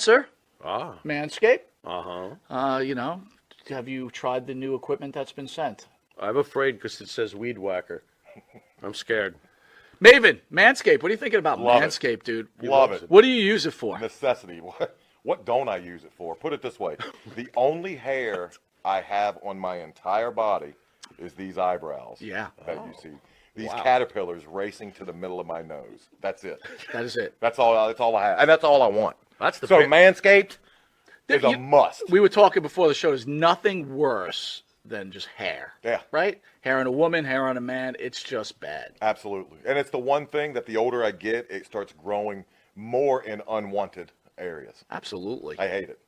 Sir, Ah. Manscaped. Uh-huh. Have you tried the new equipment that's been sent? I'm afraid because it says weed whacker. I'm scared. Maven, Manscaped. What are you thinking about Love it. Manscaped, dude? Love it. What do you use it for? Necessity. What don't I use it for? Put it this way. The only hair I have on my entire body is these eyebrows. Yeah. That you see. These Wow. caterpillars racing to the middle of my nose. That's it. That is it. That's all I have. And that's all I want. That's the So big- Manscaped is a must. We were talking before the show. There's nothing worse than just hair. Yeah. Right? Hair on a woman, hair on a man. It's just bad. Absolutely. And it's the one thing that the older I get, it starts growing more in unwanted areas. Absolutely. I hate it.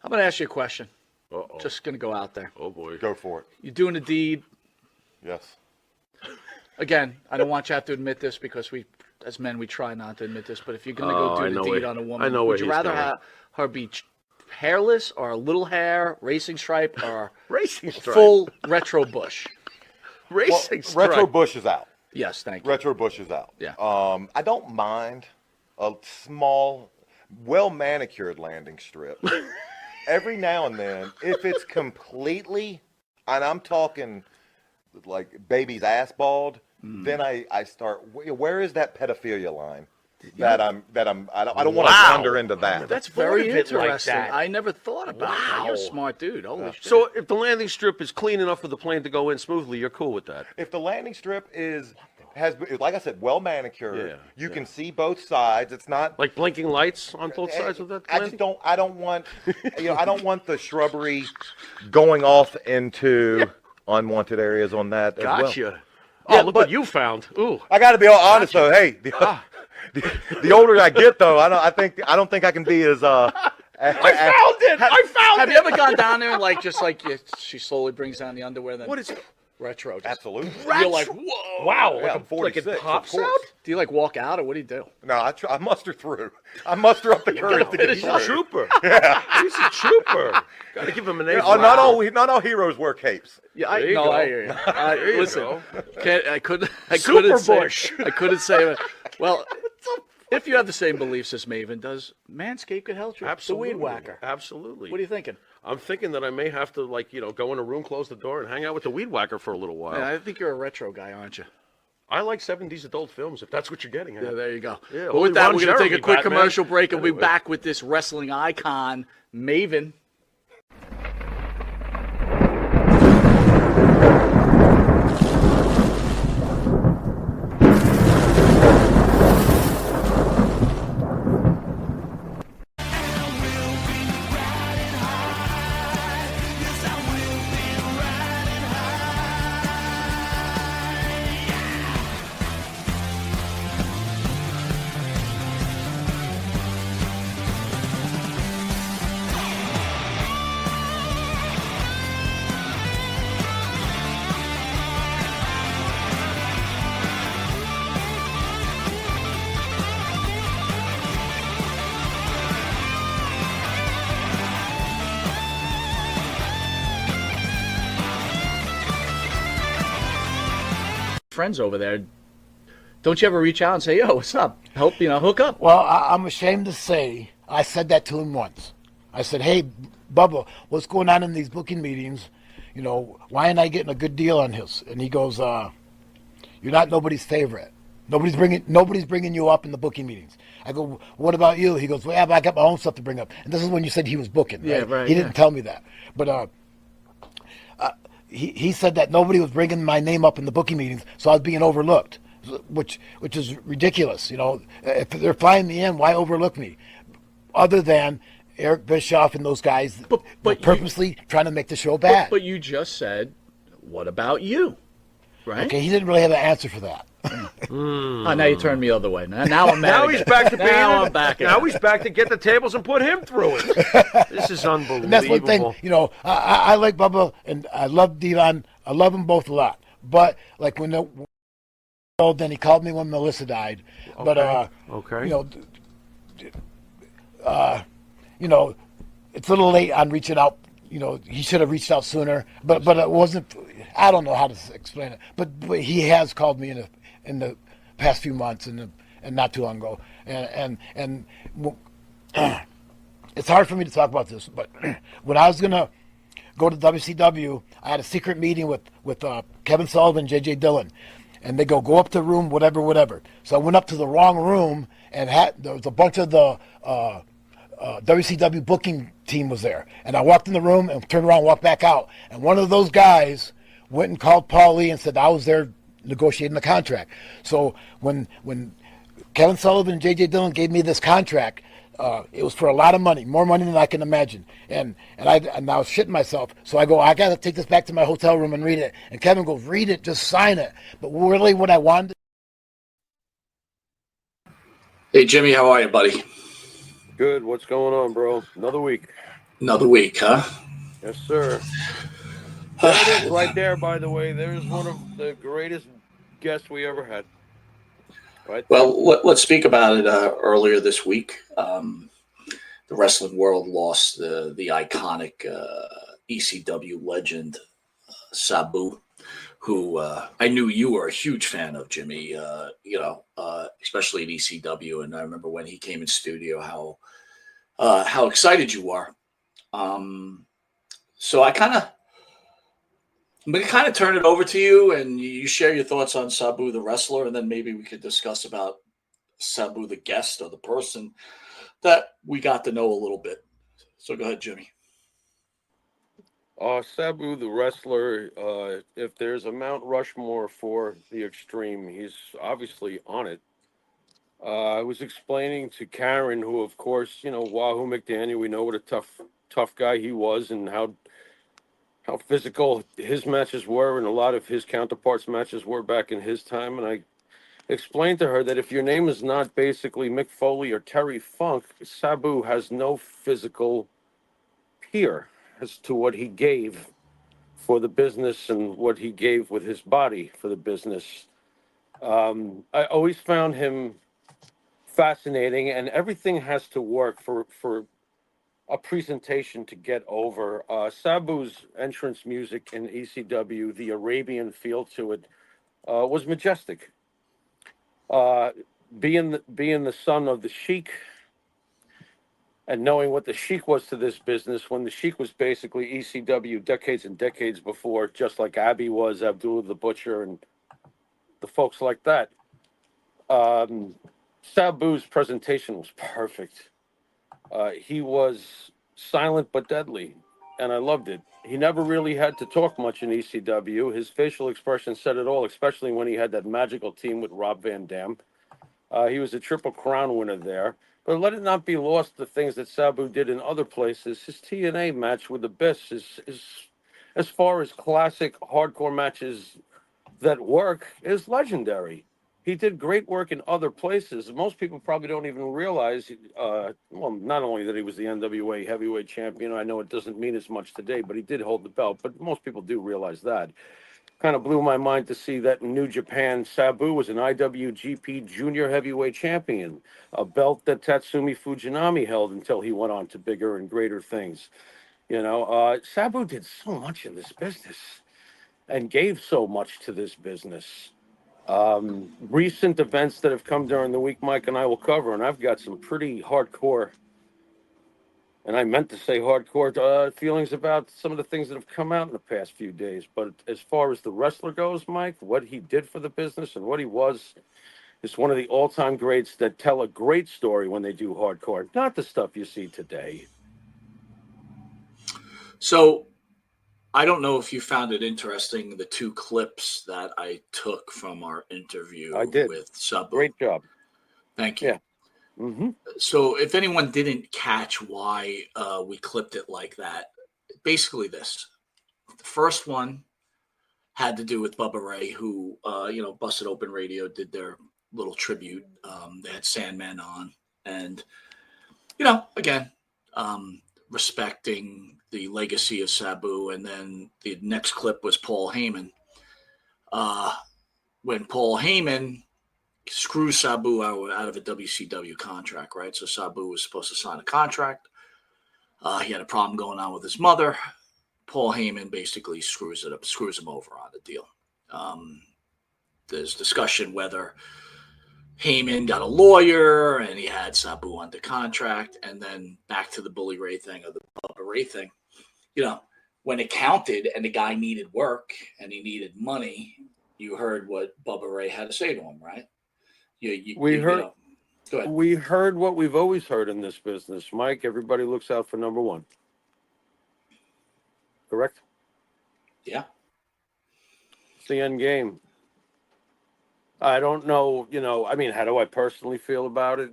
I'm going to ask you a question. Uh-oh. Just going to go out there. Oh, boy. Go for it. You're doing a deed. Yes. Again, I don't want you to have to admit this because we, as men, we try not to admit this. But if you're going to Oh, go I do the know deed where- on a woman, I know would where you he's rather going. have her be hairless or a little hair, racing stripe, or Racing stripe. full retro bush? Well, Racing stripe. Retro Bush is out. Yes, thank you. Retro Bush is out. Yeah. I don't mind a small, well manicured landing strip. Every now and then, if it's completely, and I'm talking like baby's ass bald, then I start. Where is that pedophilia line? I don't want to Wow. wander into that. That's thought very of it like interesting. that. I never thought about that. Wow. You're a smart dude. Holy shit. So if the landing strip is clean enough for the plane to go in smoothly, you're cool with that? If the landing strip has, like I said, well manicured, Yeah, you can see both sides. It's not Like blinking lights on both sides of that I landing? just don't. I don't want. I don't want the shrubbery going off into unwanted areas on that. As well. Gotcha. Yeah, Oh, look but- what you found. Ooh. I got to be all honest though. Hey, the older I get though, I don't think I can be as I found it! I found have it! you ever gone down there and she slowly brings down the underwear? Then What is it? retro? Just, Absolutely. You're like, whoa! Wow, Yeah, like, I'm like 46, it of pops course. out? Do you like walk out or what do you do? No, I muster through. I muster up the courage to get He's through. a trooper. He's a trooper. Gotta give him an A. Not all heroes wear capes. Yeah, There you no, go. I hear you. There you Listen, go. I couldn't Super say. Bush. I couldn't say it. Well, if you have the same beliefs as Maven does, Manscaped could help you. Absolutely. The weed whacker. Absolutely. What are you thinking? I'm thinking that I may have to, go in a room, close the door, and hang out with the weed whacker for a little while. Yeah, I think you're a retro guy, aren't you? I like 70s adult films, if that's what you're getting at. Yeah, there you go. Yeah, But only with that, Ron we're going to take a Jeremy, quick Batman. commercial break and we'll be Anyway. back with this wrestling icon, Maven. Friends over there, don't you ever reach out and say, yo, what's up? Hook up. Well, I'm ashamed to say I said that to him once. I said, hey, Bubba, what's going on in these booking meetings? Why ain't I getting a good deal on his? And he goes, you're not nobody's favorite. Nobody's bringing you up in the booking meetings. I go, what about you? He goes, well, yeah, but I got my own stuff to bring up. And this is when you said he was booking, right? Yeah, right, He didn't yeah. tell me that. But he said that nobody was bringing my name up in the booking meetings, so I was being overlooked, which is ridiculous. If they're flying me in, why overlook me? Other than Eric Bischoff and those guys But were you- purposely trying to make the show bad. But you just said, what about you? Right? Okay, he didn't really have an answer for that. Oh, now you turned me the other way. Now I'm mad. Now again. he's back to being Now I'm back. Now again. he's back to get the tables and put him through it. This is unbelievable. And that's one thing, I like Bubba and I love Devon. I love them both a lot. But like when then he called me when Melissa died. But Okay. It's a little late on reaching out. He should have reached out sooner. But it wasn't. I don't know how to explain it. But he has called me in the past few months and not too long ago. and it's hard for me to talk about this, but when I was gonna go to WCW, I had a secret meeting with Kevin Sullivan, JJ Dillon, and they go up to room whatever. So I went up to the wrong room, and there was a bunch of the WCW booking team was there, and I walked in the room and turned around, and walked back out, and one of those guys went and called Paul Lee and said I was there negotiating the contract. So when Kevin Sullivan and JJ Dillon gave me this contract, it was for a lot of money, more money than I can imagine. And I was shitting myself. So I go, I got to take this back to my hotel room and read it. And Kevin goes, read it, just sign it. But really what I wanted. Hey, Jimmy, how are you, buddy? Good. What's going on, bro? Another week. Another week, huh? Yes, sir. There it is right there, by the way. There's one of the greatest guests we ever had. Right there. Well, let's speak about it earlier this week. The wrestling world lost the iconic ECW legend, Sabu, who I knew you were a huge fan of, Jimmy, especially in ECW. And I remember when he came in studio, how excited you were. So I'm going to kind of turn it over to you, and you share your thoughts on Sabu the wrestler, and then maybe we could discuss about Sabu the guest or the person that we got to know a little bit. So go ahead, Jimmy. Sabu the wrestler, if there's a Mount Rushmore for the extreme, he's obviously on it. I was explaining to Karen, who, of course, Wahoo McDaniel, we know what a tough guy he was, and how physical his matches were, and a lot of his counterparts' matches were back in his time. And I explained to her that if your name is not basically Mick Foley or Terry Funk, Sabu has no physical peer as to what he gave for the business and what he gave with his body for the business. I always found him fascinating, and everything has to work for a presentation to get over. Sabu's entrance music in ECW, the Arabian feel to it, was majestic. Being the son of the Sheik, and knowing what the Sheik was to this business, when the Sheik was basically ECW decades and decades before, just like Abby was, Abdullah the Butcher, and the folks like that. Sabu's presentation was perfect. He was silent but deadly, and I loved it. He never really had to talk much in ECW. His facial expression said it all, especially when he had that magical team with Rob Van Dam. He was a Triple Crown winner there. But let it not be lost the things that Sabu did in other places. His TNA match with Abyss is as far as classic hardcore matches that work, is legendary. He did great work in other places. Most people probably don't even realize, not only that he was the NWA heavyweight champion, I know it doesn't mean as much today, but he did hold the belt, but most people do realize that. Kind of blew my mind to see that in New Japan, Sabu was an IWGP Junior Heavyweight Champion, a belt that Tatsumi Fujinami held until he went on to bigger and greater things. Sabu did so much in this business and gave so much to this business. Recent events that have come during the week, Mike and I will cover, and I've got some pretty hardcore, and I meant to say hardcore, feelings about some of the things that have come out in the past few days. But as far as the wrestler goes, Mike, what he did for the business and what he was is one of the all-time greats that tell a great story when they do hardcore, not the stuff you see today. So I don't know if you found it interesting, the two clips that I took from our interview I did. with Sabu. Great job. Thank you. Yeah. Mm-hmm. So if anyone didn't catch why we clipped it like that, basically this. The first one had to do with Bubba Ray, who, Busted Open Radio did their little tribute. They had Sandman on. And, again, respecting the legacy of Sabu. And then the next clip was Paul Heyman. When Paul Heyman screws Sabu out of a WCW contract, right? So Sabu was supposed to sign a contract. He had a problem going on with his mother. Paul Heyman basically screws him over on the deal. There's discussion whether Heyman got a lawyer, and he had Sabu under contract, and then back to the Bully Ray thing or the Bubba Ray thing. When it counted and the guy needed work and he needed money, you heard what Bubba Ray had to say to him, right? We heard. Go ahead. We heard what we've always heard in this business, Mike. Everybody looks out for number one. Correct? Yeah. It's the end game. I don't know, how do I personally feel about it?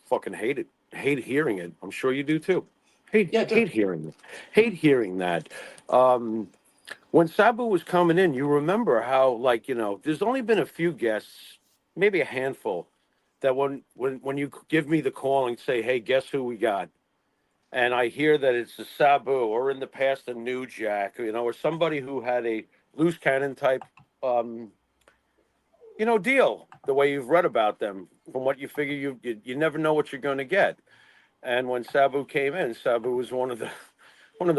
Fucking hate it. Hate hearing it. I'm sure you do too. Hate hearing it. Hate hearing that. When Sabu was coming in, you remember how, there's only been a few guests, maybe a handful, that when you give me the call and say, hey, guess who we got? And I hear that it's a Sabu, or in the past a New Jack, or somebody who had a loose cannon type, deal, the way you've read about them, from what you figure you never know what you're going to get. And when Sabu came in, Sabu was one of the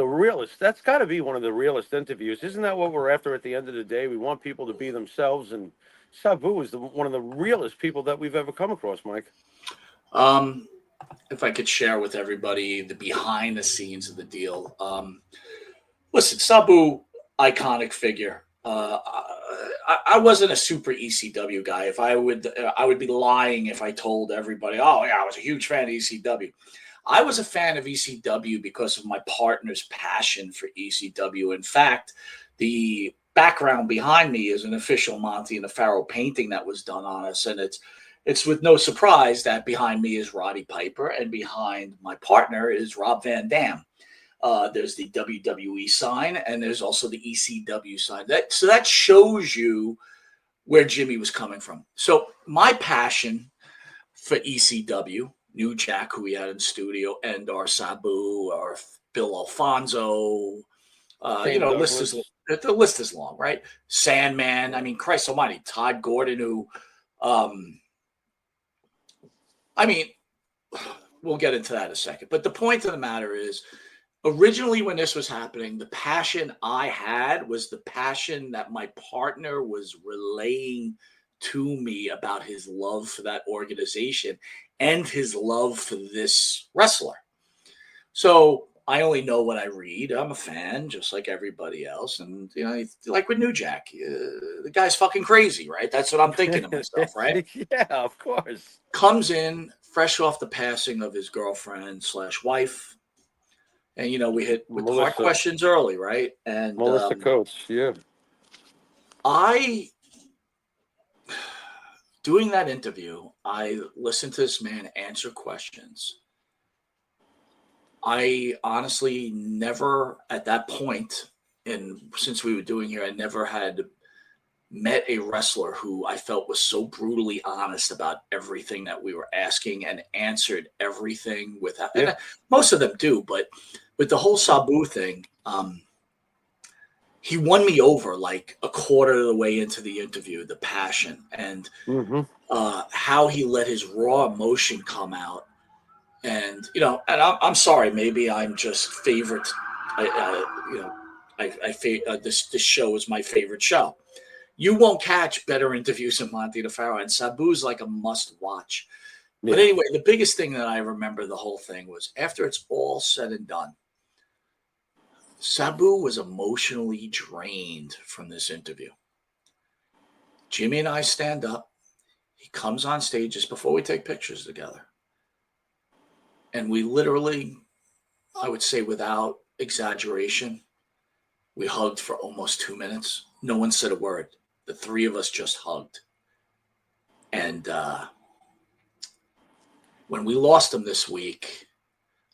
realest. That's got to be one of the realest interviews. Isn't that what we're after at the end of the day? We want people to be themselves, and Sabu is one of the realest people that we've ever come across, Mike. If I could share with everybody the behind the scenes of the deal. Listen, Sabu, iconic figure. I wasn't a super ECW guy. If I would be lying if I told everybody, oh yeah, I was a huge fan of ECW. I was a fan of ECW because of my partner's passion for ECW. In fact, the background behind me is an official Monte The Pharaoh painting that was done on us, and it's with no surprise that behind me is Roddy Piper, and behind my partner is Rob Van Dam. There's the WWE sign, and there's also the ECW sign. So that shows you where Jimmy was coming from. So my passion for ECW, New Jack, who we had in studio, and our Sabu, our Bill Alfonso, the list is long, right? Sandman. I mean, Christ Almighty, Todd Gordon, who, we'll get into that in a second. But the point of the matter is, originally when this was happening, the passion I had was the passion that my partner was relaying to me about his love for that organization and his love for this wrestler. So I only know what I read. I'm a fan, just like everybody else. And, like with New Jack, the guy's fucking crazy, right? That's what I'm thinking to myself, right? Yeah, of course. Comes in fresh off the passing of his girlfriend/wife. And, we hit with hard questions early, right? And Melissa Coates, yeah. Doing that interview, I listened to this man answer questions. I honestly never, at that point, and since we were doing here, I never had met a wrestler who I felt was so brutally honest about everything that we were asking and answered everything without. Yeah. And most of them do, but with the whole Sabu thing, he won me over like a quarter of the way into the interview, the passion and how he let his raw emotion come out. And, and I'm sorry, maybe I'm just favorite. This show is my favorite show. You won't catch better interviews than Monte The Pharaoh, and Sabu's like a must watch. Yeah. But anyway, the biggest thing that I remember the whole thing was after it's all said and done, Sabu was emotionally drained from this interview. Jimmy and I stand up. He comes on stage just before we take pictures together. And we literally, I would say without exaggeration, we hugged for almost 2 minutes. No one said a word. The three of us just hugged. And when we lost him this week,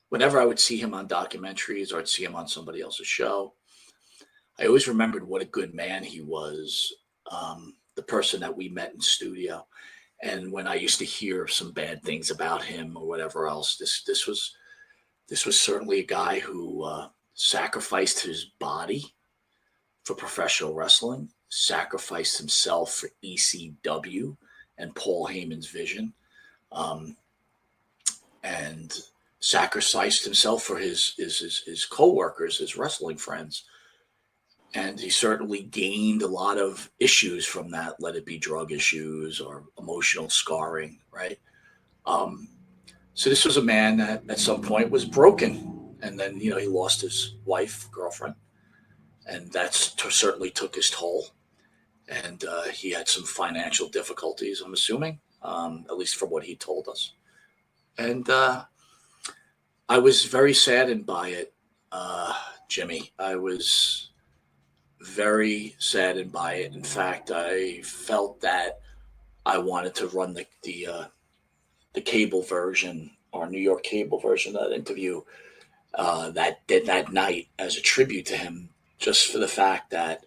whenever I would see him on documentaries or I'd see him on somebody else's show, I always remembered what a good man he was, the person that we met in studio. And when I used to hear some bad things about him or whatever else, this was certainly a guy who sacrificed his body for professional wrestling, sacrificed himself for ECW and Paul Heyman's vision, and sacrificed himself for his co-workers, his wrestling friends. And he certainly gained a lot of issues from that, let it be drug issues or emotional scarring, right? Um, so this was a man that at some point was broken. And then, he lost his wife, girlfriend, and certainly took his toll. And he had some financial difficulties, I'm assuming, at least from what he told us. And I was very saddened by it, Jimmy. I was very saddened by it. In fact, I felt that I wanted to run the cable version or New York cable version of that interview that night as a tribute to him, just for the fact that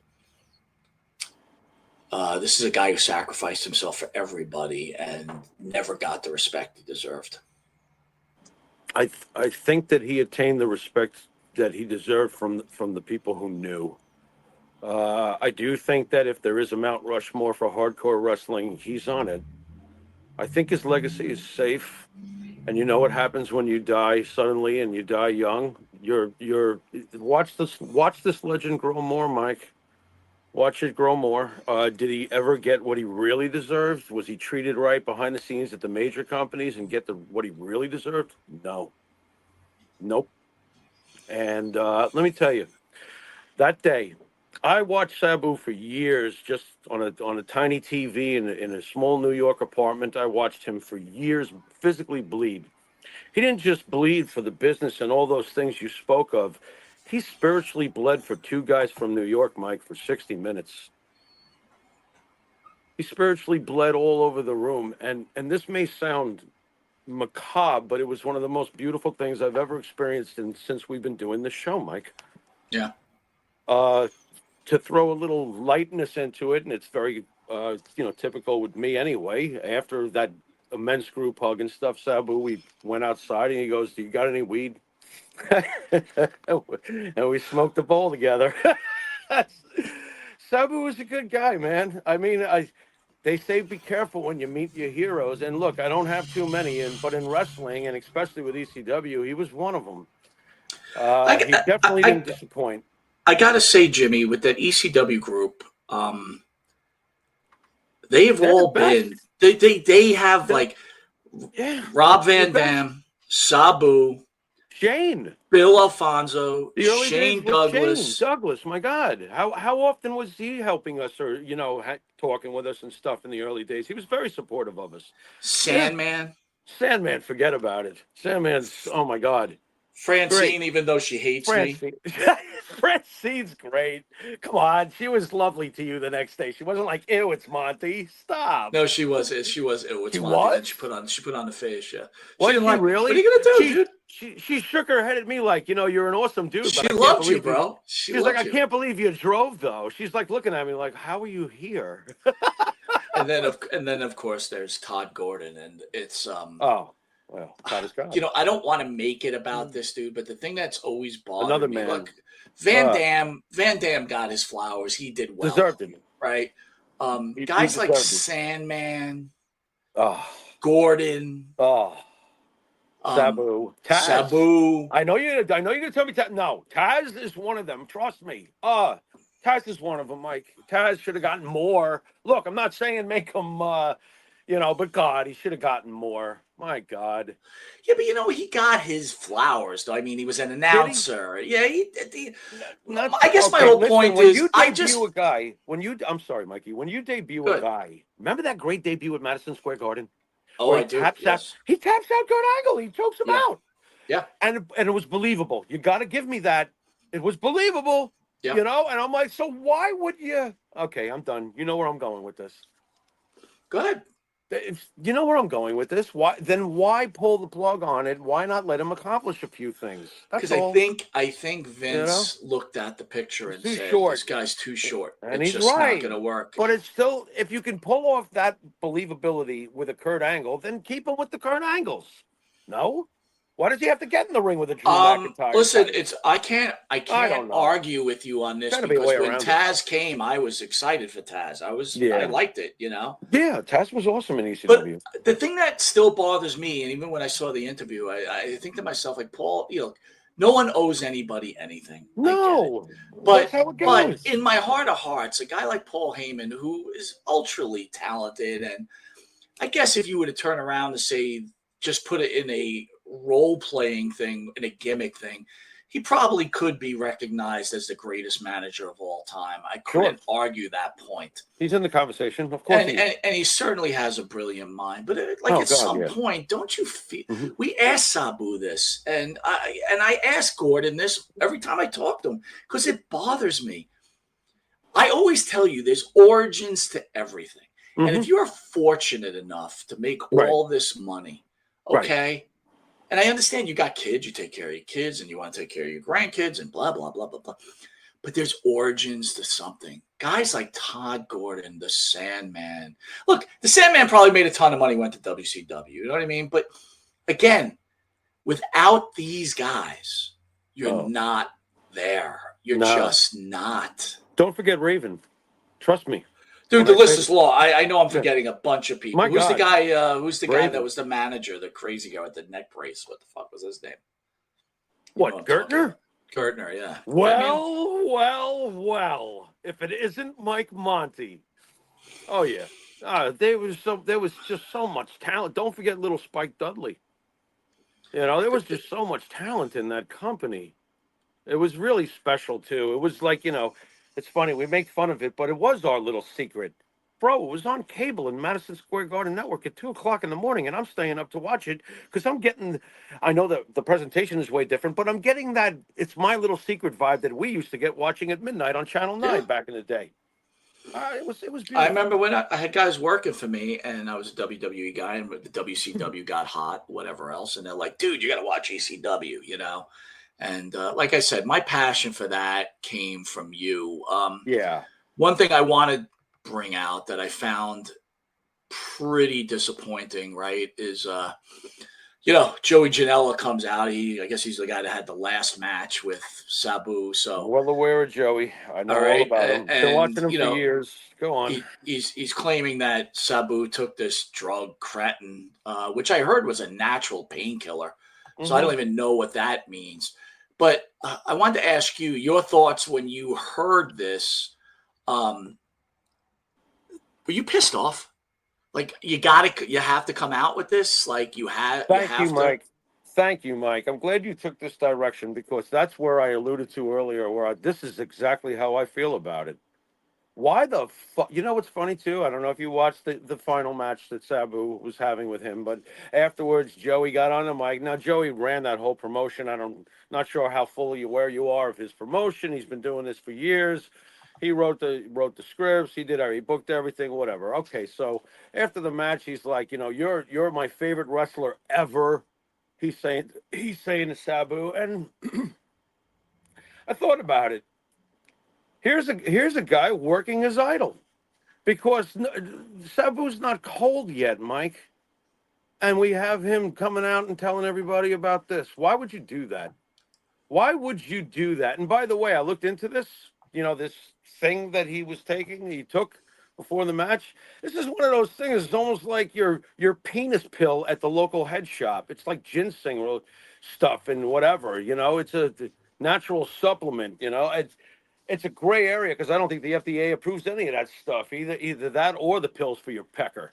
this is a guy who sacrificed himself for everybody and never got the respect he deserved. I think that he attained the respect that he deserved from the people who knew. I do think that if there is a Mount Rushmore for hardcore wrestling, he's on it. I think his legacy is safe. And you know what happens when you die suddenly and you die young? Watch this legend grow more, Mike. Watch it grow more. Did he ever get what he really deserved? Was he treated right behind the scenes at the major companies and get what he really deserved? No. Nope. And let me tell you, that day, I watched Sabu for years, just on a tiny TV in a small New York apartment. I watched him for years physically bleed. He didn't just bleed for the business and all those things you spoke of. He spiritually bled for two guys from New York, Mike, for 60 minutes. He spiritually bled all over the room. And this may sound macabre, but it was one of the most beautiful things I've ever experienced since we've been doing this show, Mike. Yeah. To throw a little lightness into it, and it's very, typical with me anyway. After that immense group hug and stuff, Sabu, we went outside, and he goes, "Do you got any weed?" And we smoked a bowl together. Sabu was a good guy, man. I mean, they say be careful when you meet your heroes. And look, I don't have too many, but in wrestling, and especially with ECW, he was one of them. He definitely didn't disappoint. I got to say, Jimmy, with that ECW group, they have all been, they have like Rob Van Dam, Sabu, Shane, Bill Alfonso, the early Shane days with Douglas. Shane Douglas, my God, how often was he helping us or talking with us and stuff in the early days? He was very supportive of us. Sandman, Sandman, forget about it. Sandman's, oh my God. Francine, great. Even though she hates me. Francine's great. Come on, she was lovely to you the next day. She wasn't like, "Ew, it's Monty." Stop. No, she was. Ew, it's Monty. Then she put on the face. Yeah. What, really? What are you gonna do, dude? She shook her head at me like, you're an awesome dude. She loved you, bro. She's like, I can't believe you drove though. She's like looking at me like, how are you here? and then of course there's Todd Gordon, and it's oh. Well, I don't want to make it about this dude, but the thing that's always bothered me, man. Look, Van Dam got his flowers. He did well. Deserved it. Right? Guys like Sandman, Gordon, Sabu, Taz. Sabu. I know you're gonna tell me Taz. No, Taz is one of them. Trust me. Taz is one of them, Mike. Taz should have gotten more. Look, I'm not saying make him, but God, he should have gotten more. My God. Yeah, but he got his flowers, though. I mean, he was an announcer. Yeah, he did. I guess my whole point is, I'm sorry, Mikey. When you debut a guy, remember that great debut at Madison Square Garden? Oh, I do. Yes. He taps out Kurt Angle. He chokes him out. Yeah. And it was believable. You got to give me that. It was believable. Yeah. And I'm like, so why would you? Okay, I'm done. You know where I'm going with this. Go ahead. You know where I'm going with this. Why pull the plug on it? Why not let him accomplish a few things? Because I think Vince looked at the picture and said, "This guy's too short, and it's he's just right. not going to work." But it's still, if you can pull off that believability with a Kurt Angle, then keep him with the Kurt Angles. No. Why does he have to get in the ring with a Drew McIntyre? Listen, I can't argue with you on this because when Taz came, I was excited for Taz. I liked it, Yeah, Taz was awesome in ECW. But the thing that still bothers me, and even when I saw the interview, I think to myself, like, Paul, No one owes anybody anything. I get it. No, that's But how it but goes. in my heart of hearts, a guy like Paul Heyman, who is ultra talented, and I guess if you were to turn around and say just put it in a role playing thing, in a gimmick thing, he probably could be recognized as the greatest manager of all time. I couldn't argue that point. He's in the conversation, of course. And he certainly has a brilliant mind. But at some point, don't you feel? Mm-hmm. We asked Sabu this, and I asked Gordon this every time I talk to him because it bothers me. I always tell you there's origins to everything. Mm-hmm. And if you're fortunate enough to make all this money, okay, and I understand you got kids, you take care of your kids, and you want to take care of your grandkids, and blah, blah, blah, blah, blah. But there's origins to something. Guys like Todd Gordon, the Sandman. Look, the Sandman probably made a ton of money, went to WCW. You know what I mean? But again, without these guys, you're not there. You're just not. Don't forget Raven. Trust me. Dude, the list is long. I know I'm forgetting a bunch of people. Who's the guy? Who's the Raven. guy that was the manager, the crazy guy with the neck brace? What the fuck was his name? What, Gertner? Gertner, yeah. Well. If it isn't Mike Monty, oh yeah. There was just so much talent. Don't forget little Spike Dudley. You know, there was just so much talent in that company. It was really special too. It was like, you know, it's funny, we make fun of it, but it was our little secret. Bro, it was on cable in Madison Square Garden Network at 2:00 in the morning, and I'm staying up to watch it because I know that the presentation is way different, but I'm getting that it's my little secret vibe that we used to get watching at midnight on Channel 9 back in the day. It was beautiful. I remember when I had guys working for me, and I was a WWE guy, and the WCW got hot, whatever else, and they're like, dude, you got to watch ECW, you know? And like I said, my passion for that came from you. One thing I want to bring out that I found pretty disappointing, right, is, you know, Joey Janela comes out. I guess he's the guy that had the last match with Sabu. So well aware of Joey. I know all about him. Been watching him for years. Go on. He's claiming that Sabu took this drug, cretin, which I heard was a natural painkiller. So I don't even know what that means. But I wanted to ask you your thoughts when you heard this. Were you pissed off? Like you have to come out with this. Like Thank you, Mike. Thank you, Mike. I'm glad you took this direction because that's where I alluded to earlier. This is exactly how I feel about it. Why the fuck? You know what's funny too? I don't know if you watched the final match that Sabu was having with him, but afterwards Joey got on the mic. Now Joey ran that whole promotion. Not sure how fully aware you are of his promotion. He's been doing this for years. He wrote the scripts. He booked everything, whatever. Okay, so after the match, he's like, you know, you're my favorite wrestler ever. He's saying to Sabu, and I thought about it. Here's a guy working his idol, because Sabu's not cold yet, Mike, and we have him coming out and telling everybody about this. Why would you do that? Why would you do that? And by the way, I looked into this. You know, this thing that he took before the match. This is one of those things. It's almost like your penis pill at the local head shop. It's like ginseng stuff and whatever. You know, it's a natural supplement. You know, it's a gray area because I don't think the FDA approves any of that stuff, either that or the pills for your pecker.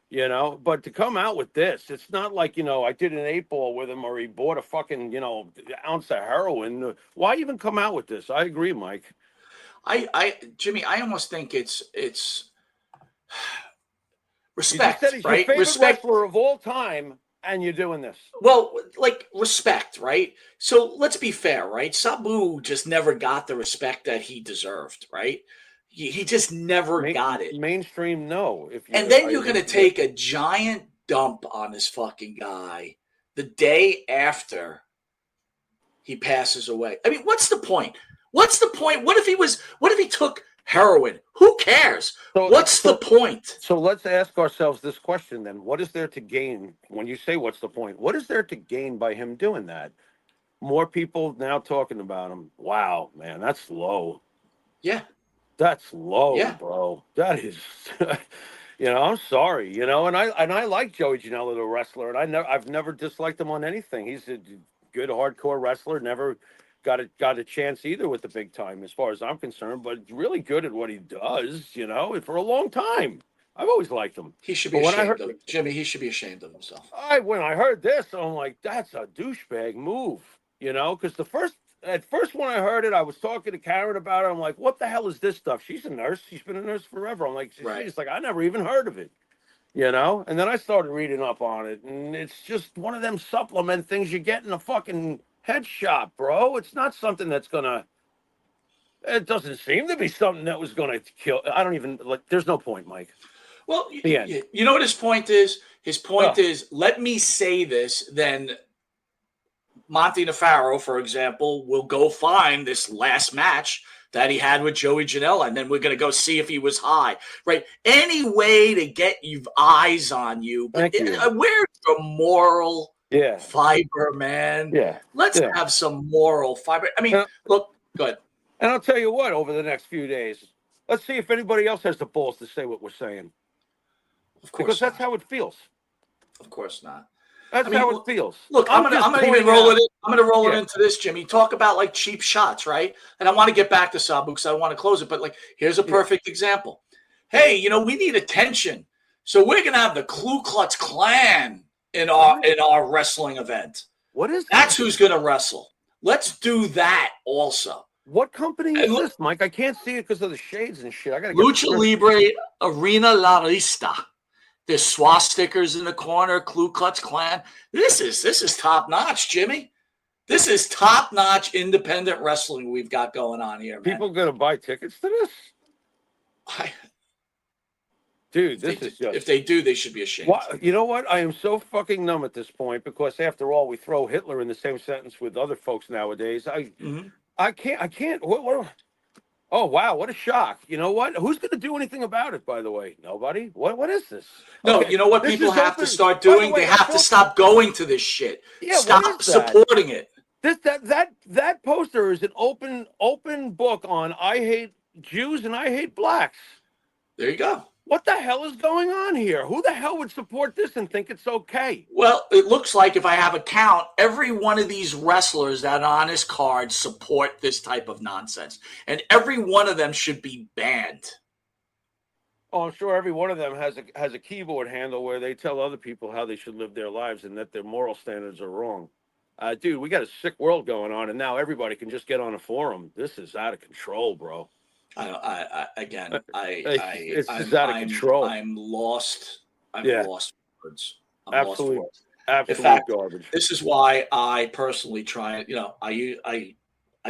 You know, but to come out with this, it's not like, you know, I did an 8-ball with him or he bought a fucking, you know, ounce of heroin. Why even come out with this? I agree, Mike. Jimmy, I almost think it's respect, you said he's right? Your favorite respect wrestler of all time, and you're doing this. Well, like respect, right? So let's be fair, right? Sabu just never got the respect that he deserved, right? He just never got it. Mainstream, no. And then you're going to take a giant dump on this fucking guy the day after he passes away. I mean, what's the point? What's the point? What if he took heroin? Who cares? What's the point? So let's ask ourselves this question then. What is there to gain when you say what's the point? What is there to gain by him doing that? More people now talking about him. Wow, man, that's low. Yeah. That's low, bro. That is, you know, I'm sorry, you know, and I like Joey Janela, the wrestler, and I've never disliked him on anything. good hardcore wrestler. Never got a chance either with the big time, as far as I'm concerned. But really good at what he does, you know, for a long time. I've always liked him. He should be But when I ashamed heard, of Jimmy. He should be ashamed of himself. when I heard this, I'm like, that's a douchebag move, you know, because at first when I heard it, I was talking to Karen about it. I'm like, what the hell is this stuff? She's a nurse. She's been a nurse forever. I'm like, Right. she's like, I never even heard of it, you know? And then I started reading up on it, and it's just one of them supplement things you get in a fucking head shop, bro. It's not something that's gonna, it doesn't seem to be something that was gonna kill. I don't even, like, there's no point, Mike. Well, The end. you know what his point is? His point Oh. is, let me say this, then Monte The Pharaoh, for example, will go find this last match that he had with Joey Janela, and then we're going to go see if he was high, right? Any way to get you eyes on you. But Thank you. where's your moral Yeah. fiber, man? Yeah. Let's Yeah. have some moral fiber. I mean, look, good. And I'll tell you what, over the next few days, let's see if anybody else has the balls to say what we're saying. Of course Because that's not. how it feels. Of course not. That's how it feels. Look, I'm gonna even roll it in. I'm gonna roll it Yeah. into this, Jimmy. Talk about like cheap shots, right? And I want to get back to Sabu because I want to close it. But like, here's a perfect example. Hey, you know, we need attention, so we're gonna have the Ku Klux Klan in our wrestling event. What is That's that? who's gonna wrestle. Let's do that also. What company is this, Mike? I can't see it because of the shades and shit. I gotta Lucha Libre Arena La Lista. There's swastikas in the corner, Ku Klux Klan. This is top notch, Jimmy. This is top notch independent wrestling we've got going on here, man. People gonna buy tickets to this? Dude, this is just. If they do, they should be ashamed. You know what? I am so fucking numb at this point because after all, we throw Hitler in the same sentence with other folks nowadays. I can't. What? Oh wow! What a shock! You know what? Who's going to do anything about it? By the way, nobody. What is this? No, Okay, you know what this people is have open. to start By the doing. way, They have to stop going to this shit. Yeah, stop what is that? supporting it. That poster is an open book on I hate Jews and I hate blacks. There you go. What the hell is going on here? Who the hell would support this and think it's okay? Well, it looks like if I have a count, every one of these wrestlers that are on his card support this type of nonsense. And every one of them should be banned. Oh, I'm sure every one of them has a keyboard handle where they tell other people how they should live their lives and that their moral standards are wrong. Dude, we got a sick world going on, and now everybody can just get on a forum. This is out of control, bro. It's out of control. I'm lost. I'm lost for words. Absolute In fact, garbage. This is why I personally try. You know, I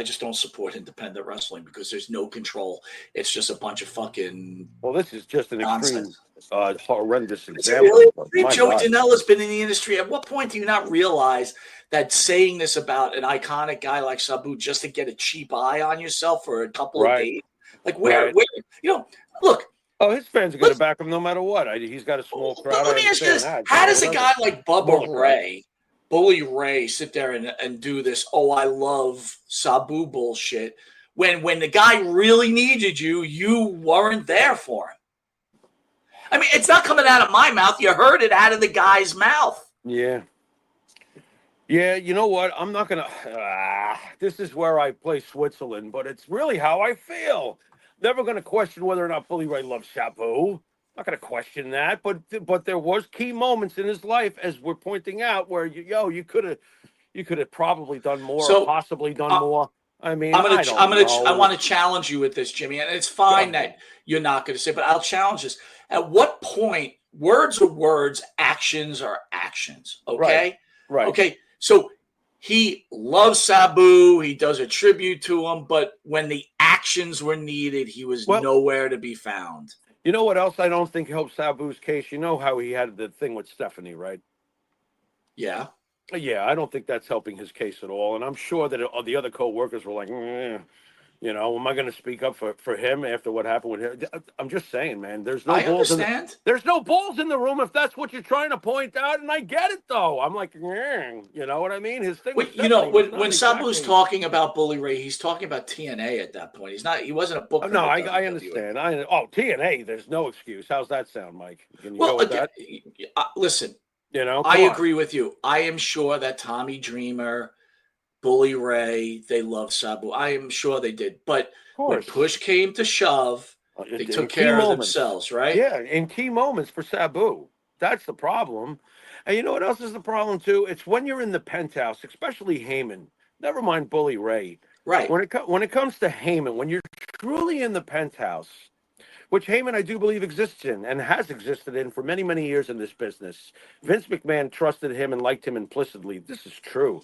just don't support independent wrestling because there's no control. It's just a bunch of fucking. Well, this is just an nonsense. Extreme, horrendous example. Really? Joey Janela's been in the industry. At what point do you not realize that saying this about an iconic guy like Sabu just to get a cheap eye on yourself for a couple of days? Like where, you know, look. Oh, his fans are going to back him no matter what. He's got a small crowd. Let me ask you this. How does a guy like Bully Ray, sit there and do this, oh, I love Sabu bullshit, when the guy really needed you, you weren't there for him? I mean, it's not coming out of my mouth. You heard it out of the guy's mouth. Yeah. Yeah, you know what? I'm not going to... this is where I play Switzerland, but it's really how I feel. Never going to question whether or not Bully Ray loves Sabu. Not going to question that, but there was key moments in his life, as we're pointing out, where you could have probably done more, or possibly done more. I mean, I want to challenge you with this, Jimmy, and it's fine that you're not going to say, but I'll challenge this. At what point, words are words, actions are actions. Okay, right. Okay, so he loves Sabu. He does a tribute to him, but when the actions were needed, he was nowhere to be found. You know what else I don't think helped Sabu's case? You know how he had the thing with Stephanie, right? Yeah. Yeah, I don't think that's helping his case at all. And I'm sure that the other co-workers were like, you know, am I going to speak up for him after what happened with him? I'm just saying, man, there's no balls. There's no balls in the room if that's what you're trying to point out. And I get it, though. I'm like, you know what I mean? His thing. You know, when Sabu's talking about Bully Ray, he's talking about TNA at that point. He wasn't a booker. No, I understand. TNA, there's no excuse. How's that sound, Mike? Can you go with that? Listen. You know, I agree with you. I am sure that Tommy Dreamer Bully Ray, they loved Sabu. I am sure they did. But Of when course. push came to shove, they In took key care of moments. themselves, right? Yeah, in key moments for Sabu. That's the problem. And you know what else is the problem too? It's when you're in the penthouse, especially Heyman. Never mind Bully Ray. Right. When it comes to Heyman, when you're truly in the penthouse, which Heyman I do believe exists in and has existed in for many, many years in this business. Vince McMahon trusted him and liked him implicitly. This is true.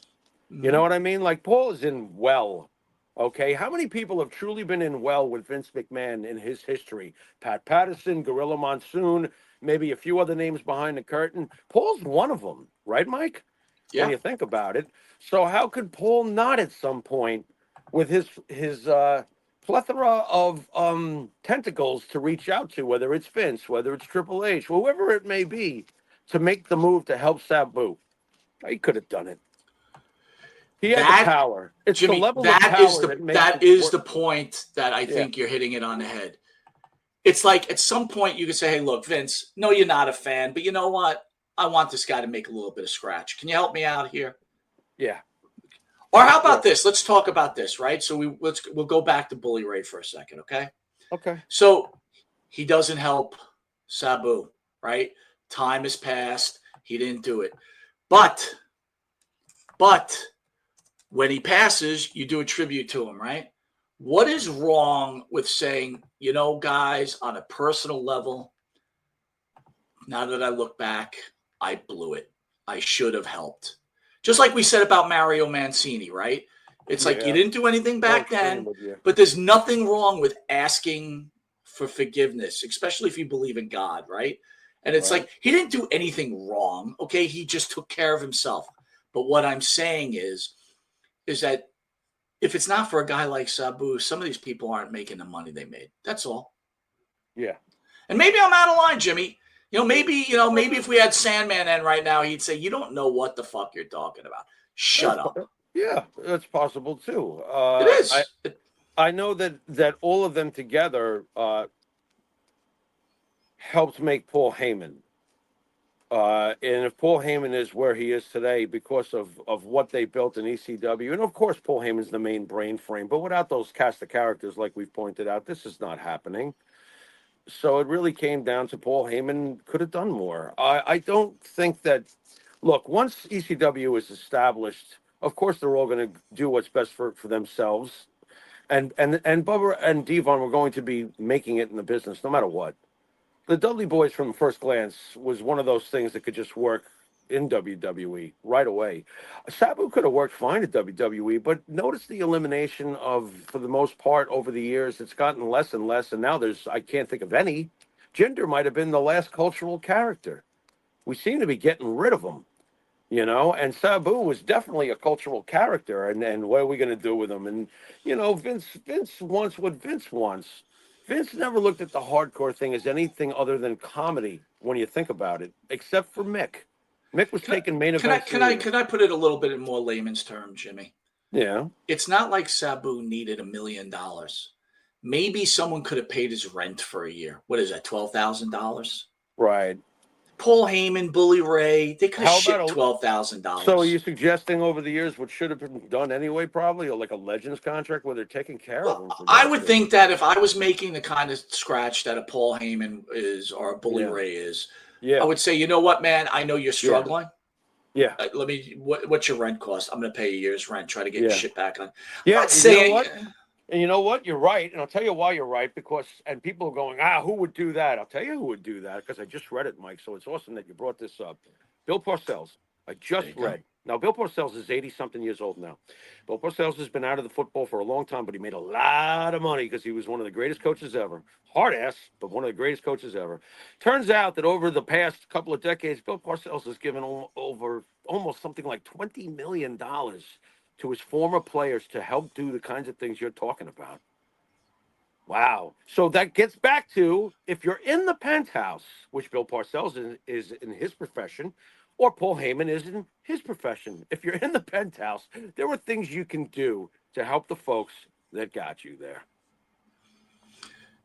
You know what I mean? Like Paul is in well. Okay. How many people have truly been in well with Vince McMahon in his history? Pat Patterson, Gorilla Monsoon, maybe a few other names behind the curtain. Paul's one of them, right, Mike? Yeah. When you think about it. So how could Paul not at some point, with his plethora of tentacles to reach out to, whether it's Vince, whether it's Triple H, whoever it may be, to make the move to help Sabu? He could have done it. He had the That, power. It's Jimmy, the level of that power is the that makes that it is work. the point that I Yeah. think you're hitting it on the head. It's like at some point you could say, hey, look, Vince, no, you're not a fan, but you know what? I want this guy to make a little bit of scratch. Can you help me out here? Yeah. Or how about this? Let's talk about this, right? So we'll go back to Bully Ray for a second, okay? Okay. So he doesn't help Sabu, right? Time has passed. He didn't do it. But when he passes, you do a tribute to him, right? What is wrong with saying, you know, guys, on a personal level, now that I look back, I blew it. I should have helped. Just like we said about Mario Mancini, right? It's like you didn't do anything back then, but there's nothing wrong with asking for forgiveness, especially if you believe in God, right? And it's like he didn't do anything wrong, okay? He just took care of himself. But what I'm saying is that if it's not for a guy like Sabu, some of these people aren't making the money they made. That's all. Yeah. And maybe I'm out of line, Jimmy. Maybe if we had Sandman in right now, he'd say, you don't know what the fuck you're talking about. Shut up. Yeah, that's possible too. It is. I know that all of them together helped make Paul Heyman. And if Paul Heyman is where he is today because of what they built in ECW, and of course Paul Heyman's the main brain frame, but without those cast of characters, like we've pointed out, this is not happening. So it really came down to Paul Heyman could have done more. I don't think that, look, once ECW is established, of course they're all going to do what's best for themselves. And Bubba and Devon were going to be making it in the business no matter what. The Dudley Boys from first glance was one of those things that could just work in WWE right away. Sabu could have worked fine at WWE, but notice the elimination of, for the most part, over the years, it's gotten less and less, and now I can't think of any. Jinder might have been the last cultural character. We seem to be getting rid of him, and Sabu was definitely a cultural character, and what are we going to do with him? And, Vince wants what Vince wants. Vince never looked at the hardcore thing as anything other than comedy when you think about it, except for Mick. Mick was taking main events. Can I put it a little bit in more layman's terms, Jimmy? Yeah. It's not like Sabu needed $1 million. Maybe someone could have paid his rent for a year. What is that, $12,000? Right. Paul Heyman, Bully Ray, they could have shipped $12,000. So are you suggesting over the years what should have been done anyway, probably, or like a Legends contract where they're taking care of them? I would think that if I was making the kind of scratch that a Paul Heyman is or a Bully Ray is, I would say, you know what, man, I know you're struggling. Yeah. What's your rent cost? I'm going to pay a year's rent. Try to get your shit back on. Yeah. And you know what? You're right. And I'll tell you why you're right, and people are going, who would do that? I'll tell you who would do that, because I just read it, Mike. So it's awesome that you brought this up. Bill Parcells. I just read. Now, Bill Parcells is 80-something years old now. Bill Parcells has been out of the football for a long time, but he made a lot of money because he was one of the greatest coaches ever. Hard ass, but one of the greatest coaches ever. Turns out that over the past couple of decades, Bill Parcells has given over almost something like $20 million to his former players to help do the kinds of things you're talking about. Wow. So that gets back to, if you're in the penthouse, which Bill Parcells is in his profession, or Paul Heyman is in his profession. If you're in the penthouse, there were things you can do to help the folks that got you there.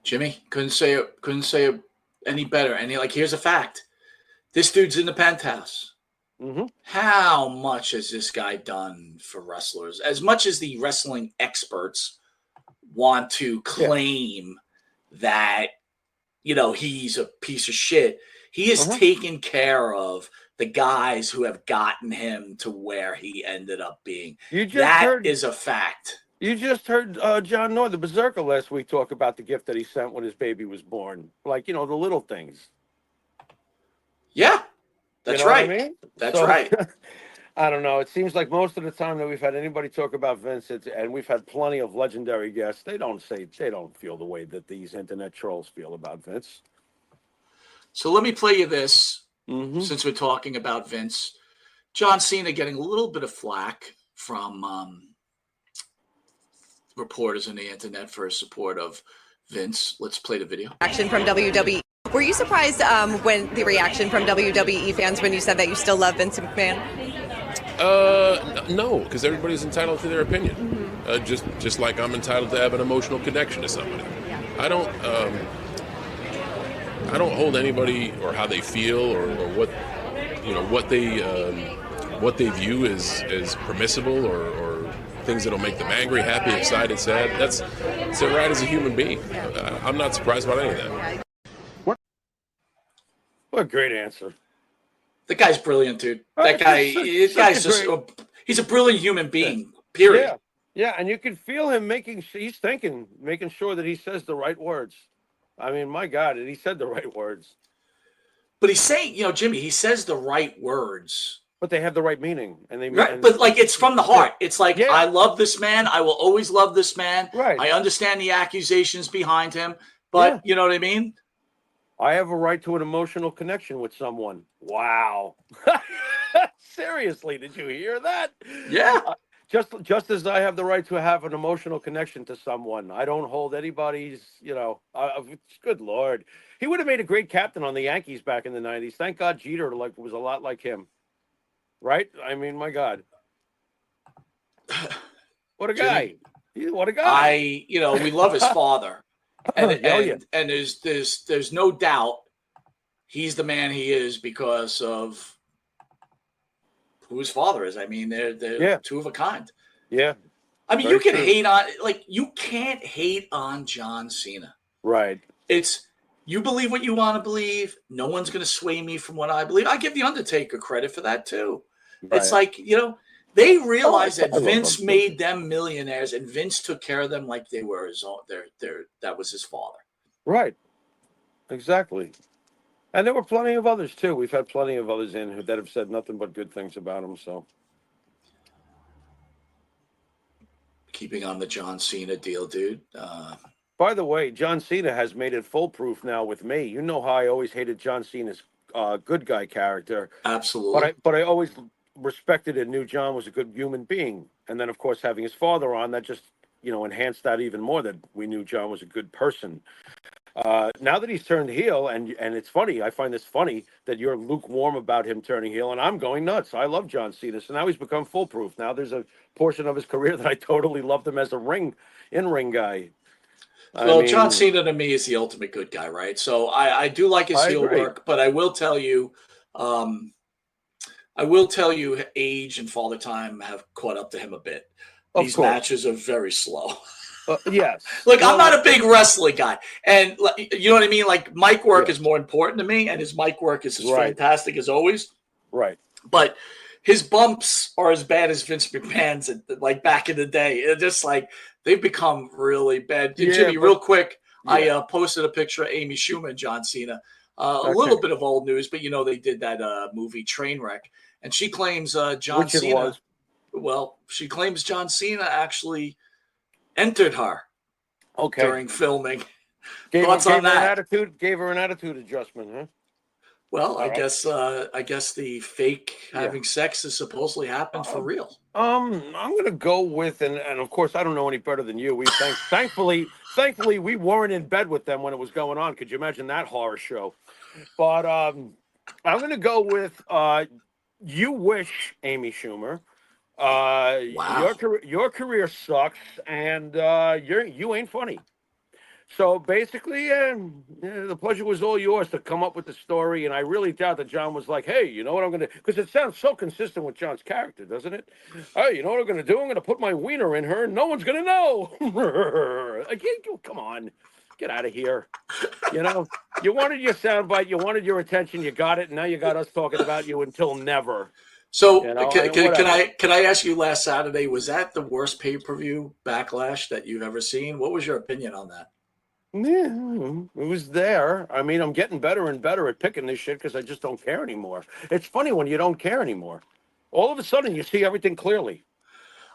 Jimmy, couldn't say it any better. And here's a fact. This dude's in the penthouse. Mm-hmm. How much has this guy done for wrestlers? As much as the wrestling experts want to claim that, he's a piece of shit, he has taken care of the guys who have gotten him to where he ended up being. That is a fact. You just heard John Noy, the Berserker, last week talk about the gift that he sent when his baby was born. Like, the little things. Yeah, that's right. What I mean? That's right. I don't know. It seems like most of the time that we've had anybody talk about Vince, and we've had plenty of legendary guests, they don't feel the way that these internet trolls feel about Vince. So let me play you this, since we're talking about Vince. John Cena getting a little bit of flack from reporters on the internet for his support of Vince. Let's play the video. Reaction from WWE. Were you surprised when the reaction from WWE fans when you said that you still love Vince McMahon? No, because everybody's entitled to their opinion. Just like I'm entitled to have an emotional connection to somebody. Yeah. I don't hold anybody or how they feel or what they view as permissible or things that'll make them angry, happy, excited, sad. That's their right as a human being. I'm not surprised about any of that. What a great answer. The guy's brilliant, dude. He's a brilliant human being, period. Yeah, and you can feel him making sure that he says the right words. I mean, my God, he said the right words. But he's saying, Jimmy, he says the right words. But they have the right meaning. But like, it's from the heart. It's like, I love this man. I will always love this man. Right. I understand the accusations behind him. But you know what I mean? I have a right to an emotional connection with someone. Wow. Seriously, did you hear that? Yeah. Just as I have the right to have an emotional connection to someone. I don't hold anybody's, good Lord. He would have made a great captain on the Yankees back in the 90s. Thank God Jeter was a lot like him. Right? I mean, my God. What a guy. What a guy. We love his father. And there's no doubt he's the man he is because of who his father is. I mean, they're two of a kind. Yeah. I mean, you can hate on you can't hate on John Cena. Right. It's you believe what you want to believe. No one's going to sway me from what I believe. I give the Undertaker credit for that too. Right. It's like, they realized that Vince made them millionaires, and Vince took care of them like they were his own. That was his father. Right. Exactly. And there were plenty of others too. We've had plenty of others in that have said nothing but good things about him. So, keeping on the John Cena deal, dude. By the way, John Cena has made it foolproof now with me. You know how I always hated John Cena's good guy character. Absolutely. But I always respected and knew John was a good human being. And then, of course, having his father on, that just, enhanced that even more, that we knew John was a good person. Now that he's turned heel, and it's funny, I find this funny that you're lukewarm about him turning heel, and I'm going nuts. I love John Cena, so now he's become foolproof. Now there's a portion of his career that I totally loved him as a in-ring guy. Well, John Cena to me is the ultimate good guy, right? So I do like his heel work, but I will tell you, age and father time have caught up to him a bit. These matches are very slow. Yes. Look, I'm not a big wrestling guy. And you know what I mean? Like, mic work is more important to me, and his mic work is as fantastic as always. Right. But his bumps are as bad as Vince McMahon's, like, back in the day. It's just like, they've become really bad. Jimmy, real quick, I posted a picture of Amy Schumer and John Cena. A little bit of old news, but, they did that movie Trainwreck. And she claims John Cena. Well, she claims John Cena actually entered her during filming. Thoughts on that? Gave her an attitude adjustment, huh? Well, I guess the fake having sex has supposedly happened for real. I'm gonna go with and of course I don't know any better than you. Thankfully we weren't in bed with them when it was going on. Could you imagine that horror show? But I'm gonna go with you wish, Amy Schumer. Wow. Your career sucks, and you ain't funny. So basically, the pleasure was all yours to come up with the story. And I really doubt that John was like, hey, you know what I'm going to, because it sounds so consistent with John's character, doesn't it? Hey, you know what I'm going to do? I'm going to put my wiener in her and no one's going to know. Like, come on, get out of here. You know, you wanted your soundbite, you wanted your attention, you got it. And now you got us talking about you until never. So You know, can I ask you, last Saturday, was that the worst pay-per-view backlash that you've ever seen? What was your opinion on that? Yeah, it was there. I mean, I'm getting better and better at picking this shit because I just don't care anymore. It's funny when you don't care anymore. All of a sudden, you see everything clearly.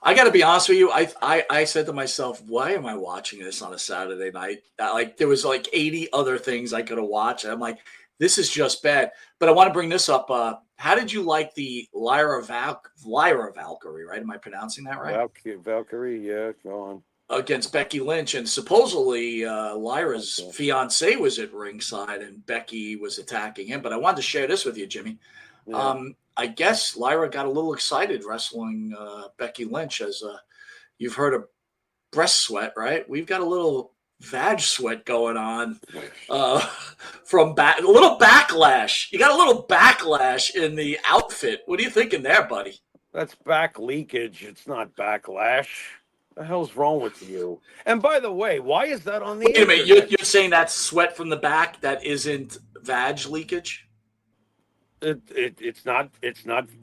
I got to be honest with you. I said to myself, why am I watching this on a Saturday night? Like, there was like 80 other things I could have watched. And I'm like, this is just bad. But I want to bring this up. How did you like the Lyra Valkyrie, right? Am I pronouncing that right? Valkyrie, yeah, go on. Against Becky Lynch, and supposedly Lyra's fiance was at ringside and Becky was attacking him. But I wanted to share this with you, Jimmy. Yeah. I guess Lyra got a little excited wrestling Becky Lynch, as you've heard of breast sweat, right? We've got a little vag sweat going on from a little backlash. You got a little backlash in the outfit. What are you thinking there, buddy? That's back leakage. It's not backlash. The hell's wrong with you? And by the way, why is that on the Wait a minute, internet? you're saying that's sweat from the back that isn't vag leakage? It's not.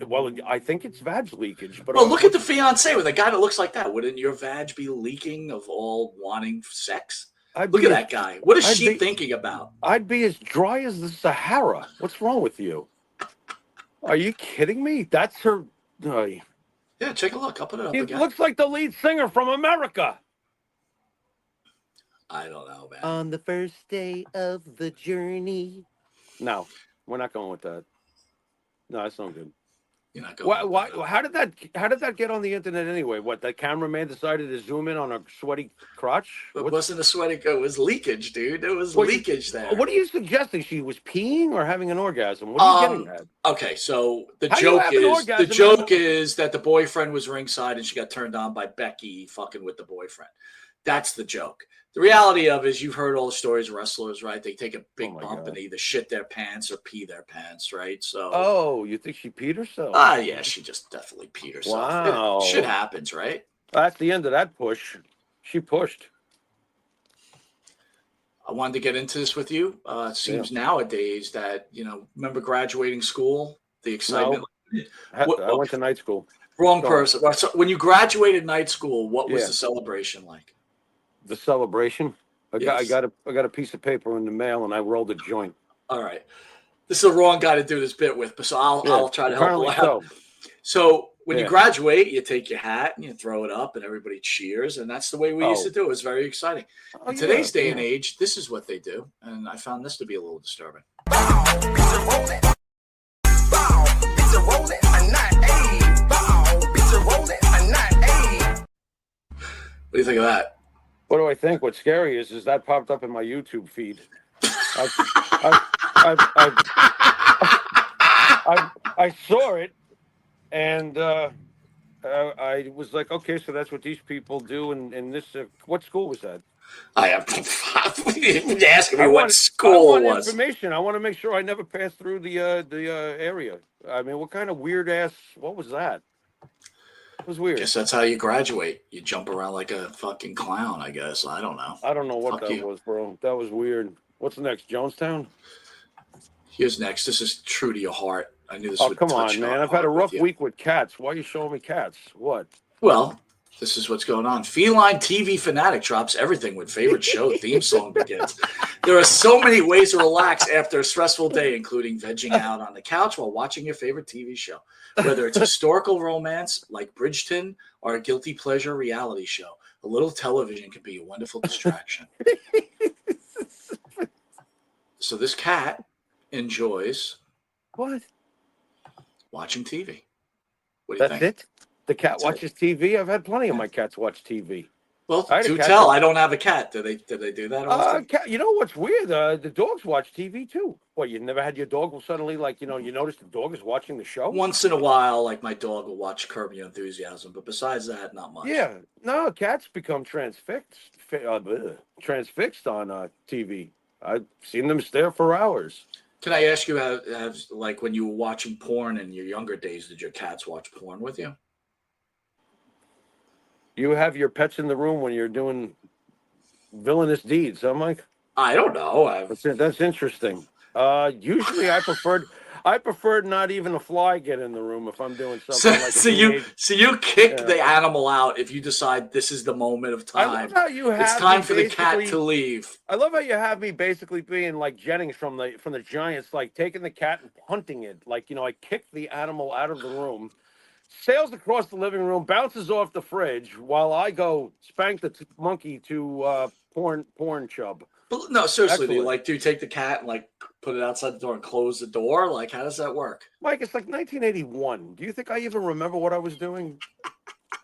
Well, I think it's vag leakage. But well, look at the fiance with a guy that looks like that. Wouldn't your vag be leaking of all wanting sex? Look at that guy. What is she thinking about? I'd be as dry as the Sahara. What's wrong with you? Are you kidding me? That's her. Yeah, take a look. I'll put it up He again. looks like the lead singer from America. I don't know, man. On the first day of the journey. No, we're not going with that. No, that's not good. You're not going. Why? How did that get on the internet anyway? What, the cameraman decided to zoom in on a sweaty crotch? It wasn't a sweaty. It was leakage, dude. There was leakage there. What are you suggesting? She was peeing or having an orgasm? What are you getting at? Okay, so the How joke is that the boyfriend was ringside and she got turned on by Becky fucking with the boyfriend. That's the joke. The reality of it is, you've heard all the stories of wrestlers, right? They take a big bump and either shit their pants or pee their pants, right? So. Oh, you think she peed herself? Yeah, she just definitely peed herself. Wow. Shit happens, right? That's the end of that push. She pushed. I wanted to get into this with you. It seems nowadays that, remember graduating school, the excitement. No. I went to night school. Wrong person. So when you graduated night school, what was the celebration like? The celebration? I Yes. got a piece of paper in the mail and I rolled a joint. All right. This is the wrong guy to do this bit with, but so I'll try to help you out. So when you graduate, you take your hat and you throw it up and everybody cheers. And that's the way we used to do it. It was very exciting. In today's day and age, this is what they do. And I found this to be a little disturbing. What do you think of that? What do I think? What's scary is that popped up in my YouTube feed. I saw it, and I was like, okay, so that's what these people do. And this, what school was that? I have asking me what school it was. I want information. I want to make sure I never pass through the area. I mean, what kind of weird ass? What was that? It was weird. Guess that's how you graduate. You jump around like a fucking clown, I guess. I don't know. I don't know what that was, bro. That was weird. What's next? Jonestown? Here's next. This is true to your heart. I knew this would come touch on, your man. I've heart had a rough with you. week with cats. Why are you showing me cats? What? Well, this is what's going on. Feline TV fanatic drops everything when favorite show theme song begins. There are so many ways to relax after a stressful day, including vegging out on the couch while watching your favorite TV show. Whether it's historical romance like Bridgerton or a guilty pleasure reality show, a little television can be a wonderful distraction. So this cat enjoys watching TV. What do you think? That's it? The cat watches TV? I've had plenty of my cats watch TV. I Well, had a do cat tell. that- I don't have a cat. Do they do that often? You know what's weird? The dogs watch TV too. What, you never had your dog will suddenly, like, you notice the dog is watching the show? Once in a while, like my dog will watch Curb Your Enthusiasm, but besides that, not much. Yeah. No, cats become transfixed on TV. I've seen them stare for hours. Can I ask you, have like when you were watching porn in your younger days, did your cats watch porn with you? You have your pets in the room when you're doing villainous deeds, huh, Mike? I don't know. That's interesting. Usually I preferred not even a fly get in the room if I'm doing So, something like a teenage. so you kick Yeah. the animal out if you decide this is the moment of I time. love how you have It's time me for the cat basically- to leave. I love how you have me basically being like Jennings from the Giants, like taking the cat and hunting it. Like, I kick the animal out of the room, sails across the living room, bounces off the fridge while I go spank the monkey to porn chub. But no, seriously, Excellent. do you take the cat and like put it outside the door and close the door? Like, how does that work? Mike, it's like 1981. Do you think I even remember what I was doing?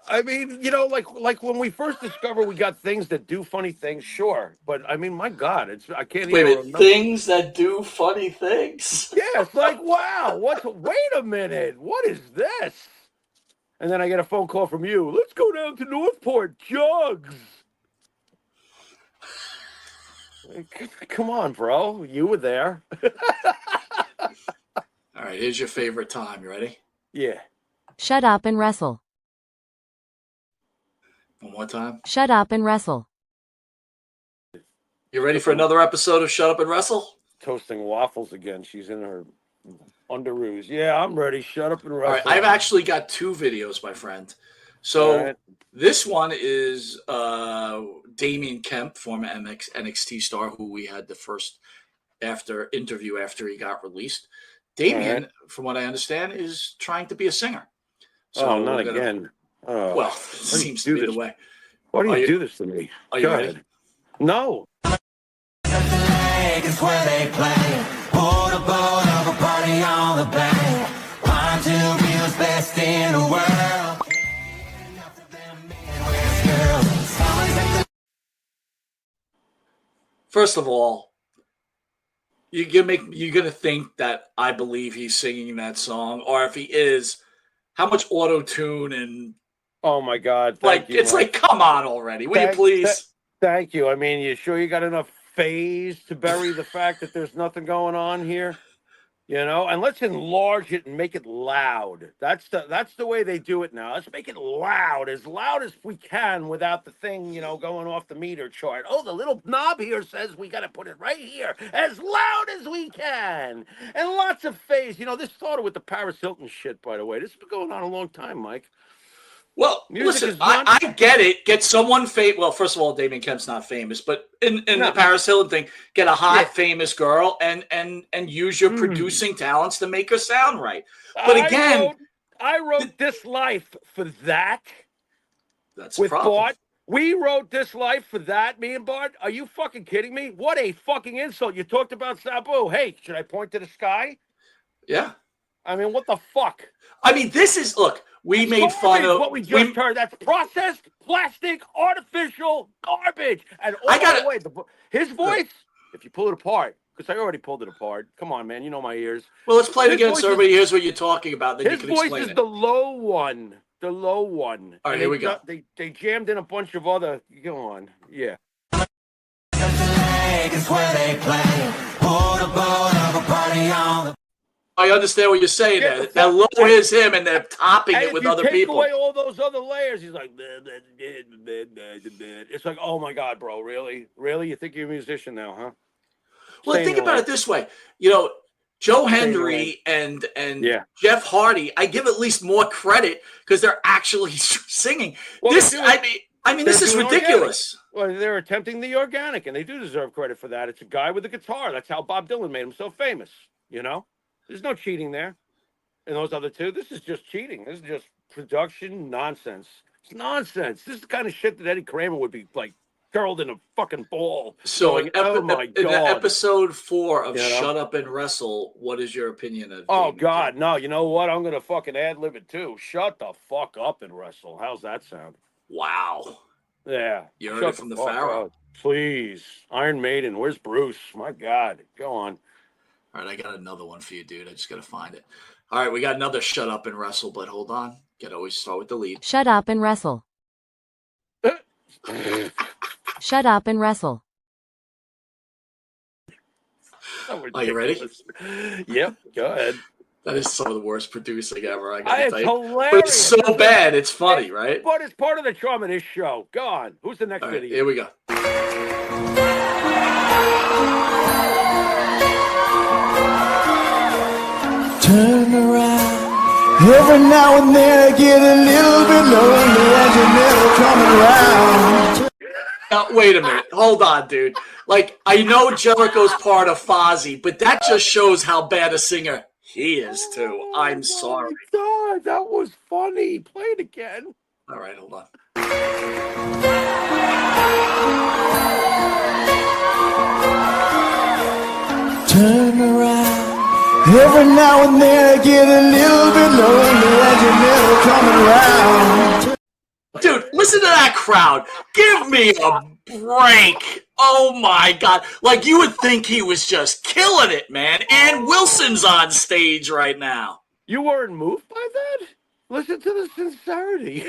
I mean, like when we first discovered we got things that do funny things, sure. But I mean, my God, I can't Wait a even minute, remember. things that do funny things? Yeah, it's like, wow, wait a minute, what is this? And then I get a phone call from you. Let's go down to Northport, Jugs. Come on, bro. You were there. All right, here's your favorite time. You ready? Yeah. Shut up and wrestle. One more time. Shut up and wrestle. You ready for another episode of Shut Up and Wrestle? Toasting waffles again. She's in her underoos. Yeah, I'm ready. Shut up and All wrestle. right, I've actually got two videos, my friend. So All right. this one is Damian Kemp, former NXT star, who we had the first interview after he got released. Damian, from what I understand, is trying to be a singer. So not we're gonna- again. Oh, Well, why do you seems do to be this? the way. Why do Are you you- do this to me? Are you Go ready? ahead. No. It's where they play. Pull the boat of a party on the bay. Find two wheels best in the world. Enough of them Midwest girls. First of all, you're gonna think that I believe he's singing that song, or if he is, how much auto tune and Oh my God. like Thank you, it's Mike. like, come on already, will you Thank- please? Thank you. I mean, you sure you got enough phase to bury the fact that there's nothing going on here? And let's enlarge it and make it loud. That's the way they do it now. Let's make it loud as we can without the thing, going off the meter chart. Oh, the little knob here says we got to put it right here as loud as we can. And lots of phase. This started with the Paris Hilton shit, by the way. This has been going on a long time, Mike. Well, Music listen, is not- I get it. Get someone famous. Well, first of all, Damian Kemp's not famous, but in No. the Paris Hilton thing, get a hot, Yeah. famous girl and use your producing talents to make her sound right. But I again, wrote This Life for that. that's the With problem. Bart. We wrote This Life for that, me and Bart. Are you fucking kidding me? What a fucking insult. You talked about Sabu. Hey, should I point to the sky? Yeah, I mean, what the fuck? I mean, this is look. We made fun Garbage, of what we just heard. That's processed, plastic, artificial garbage. And I by gotta- the way, his voice, if you pull it apart, because I already pulled it apart. Come on, man. You know my ears. Well, let's play it His again voice so is- everybody hears what you're talking about. Then you His can voice explain is it. the low one. The low one. All right, And here we go. They jammed in a bunch of other. Go on. Yeah. It's where they play. Pull the boat of a party on the I understand what you're saying. Get There, the that fuck- low is him, and they're topping And it if with you other take people. away all those other layers, he's like, "Bleh, bleh, bleh, bleh, bleh, bleh, bleh." It's like, oh my God, bro, really? Really? You think you're a musician now, huh? Well, Stay think in about your it this way. Joe Stay in Hendry and Yeah. Jeff Hardy, I give at least more credit because they're actually singing. Well, This, they're doing- I mean, this they're is doing ridiculous. Well, they're attempting the organic, and they do deserve credit for that. It's a guy with a guitar. That's how Bob Dylan made himself famous, There's no cheating there. And those other two, this is just cheating. This is just production nonsense. It's nonsense. This is the kind of shit that Eddie Kramer would be like curled in a fucking ball. So, going, oh my in God. episode 4 of You know? Shut Up and Wrestle, what is your opinion of? Oh Damian God, Kemp? no! You know what? I'm gonna fucking ad lib it too. Shut the fuck up and wrestle. How's that sound? Wow. Yeah. You heard Shut it from the fuck Pharaoh. up. Please. Iron Maiden. Where's Bruce? My God. Go on. All right, I got another one for you, dude. I just got to find it. All right, we got another shut up and wrestle, but hold on. Got to always start with the lead. Shut up and wrestle. Shut up and wrestle. So Are you ready? ridiculous. Yep. Go ahead. That is some of the worst producing ever. I got to It's tell you. hilarious. But it's so bad, it's funny, right? But it's part of the charm of this show. Go on. Who's the next All right, video? here we go. Turn around. Every now and then I get a little bit lonely and you're never coming around. Now, wait a minute. Hold on, dude. Like, I know Jericho's part of Fozzy, but that just shows how bad a singer he is, too. I'm sorry. Oh, God, that was funny. Play it again. All right, hold on. Turn around. Every now and then I get a little bit lonely and you're never coming around. Dude, listen to that crowd. Give me a break. Oh, my God. Like, you would think he was just killing it, man. And Wilson's on stage right now. You weren't moved by that? Listen to the sincerity.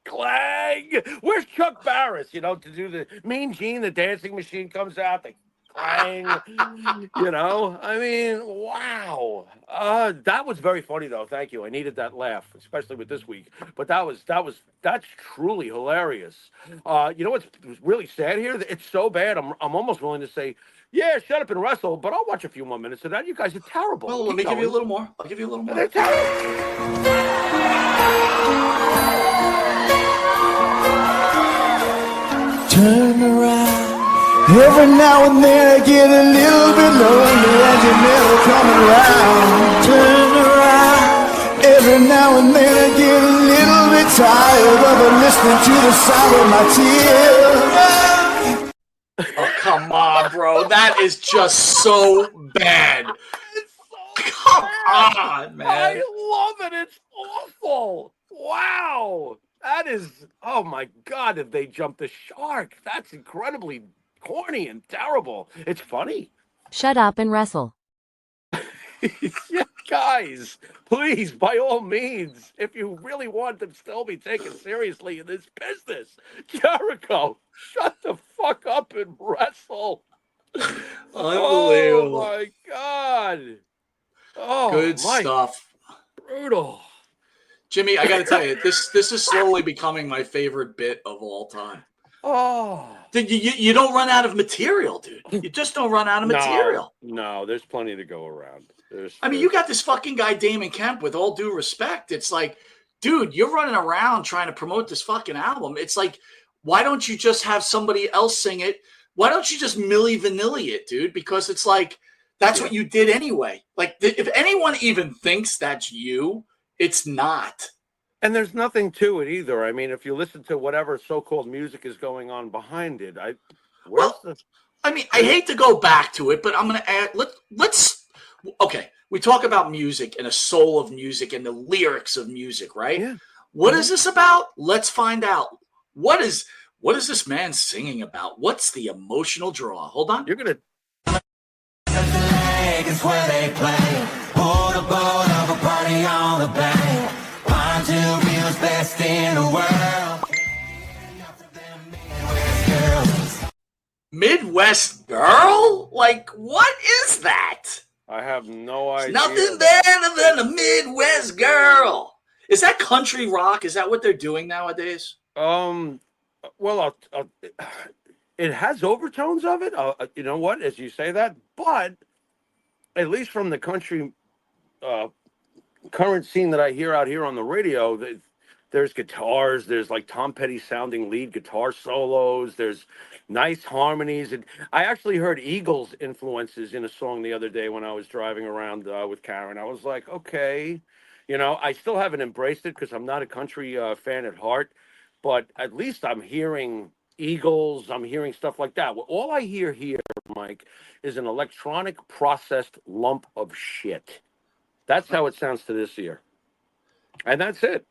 Clang. Where's Chuck Barris? You know, to do the Mean Gene, the dancing machine comes out, the clang. You know, I mean, wow. That was very funny though. Thank you. I needed that laugh, especially with this week. But that's truly hilarious. You know what's really sad here? It's so bad. I'm almost willing to say, yeah, shut up and wrestle, but I'll watch a few more minutes of that. You guys are terrible. Well, let me give you a little more. I'll give you a little more. They're terrible. Turn around. Every now and then I get a little bit lonely and you're never coming around. Turn around. Every now and then I get a little bit tired of listening to the sound of my tears. Oh, come on, bro. That is just so bad. Come on, man. I love it. It's awful. Wow. That is, oh my God, if they jumped the shark. That's incredibly corny and terrible. It's funny. Shut up and wrestle. Yeah, guys, please, by all means, if you really want to still be taken seriously in this business, Jericho, shut the fuck up and wrestle. Unbelievable. Oh my God. Oh, Good my stuff. brutal. Jimmy, I got to tell you, this is slowly becoming my favorite bit of all time. Oh. You don't run out of material, dude. You just don't run out of material. No, there's plenty to go around. I mean, you got this fucking guy, Damon Kemp, with all due respect. It's like, dude, you're running around trying to promote this fucking album. It's like, why don't you just have somebody else sing it? Why don't you just Milli Vanilli it, dude? Because it's like, that's what you did anyway. Like, if anyone even thinks that's you, it's not. And there's nothing to it either. I mean, if you listen to whatever so-called music is going on behind it, I mean, I hate to go back to it, but I'm going to add, let's, okay, we talk about music and the soul of music and the lyrics of music, right? Yeah. What is this about? Let's find out. What is this man singing about? What's the emotional draw? Hold on. You're going to. Is where they play. Pour the boat of a party on the bank. Pine till wheels best in the world. Midwest girl? Like, what is that? I have no idea. Nothing better than a Midwest girl. Is that country rock? Is that what they're doing nowadays? Well, it has overtones of it. You know what? As you say that, but at least from the country current scene that I hear out here on the radio, there's guitars, there's like Tom Petty sounding lead guitar solos, there's nice harmonies. And I actually heard Eagles influences in a song the other day when I was driving around with Karen. I was like, okay, you know, I still haven't embraced it because I'm not a country fan at heart, but at least I'm hearing Eagles, I'm hearing stuff like that. Well, all I hear here, Mike, is an electronic processed lump of shit. That's how it sounds to this ear. And that's it.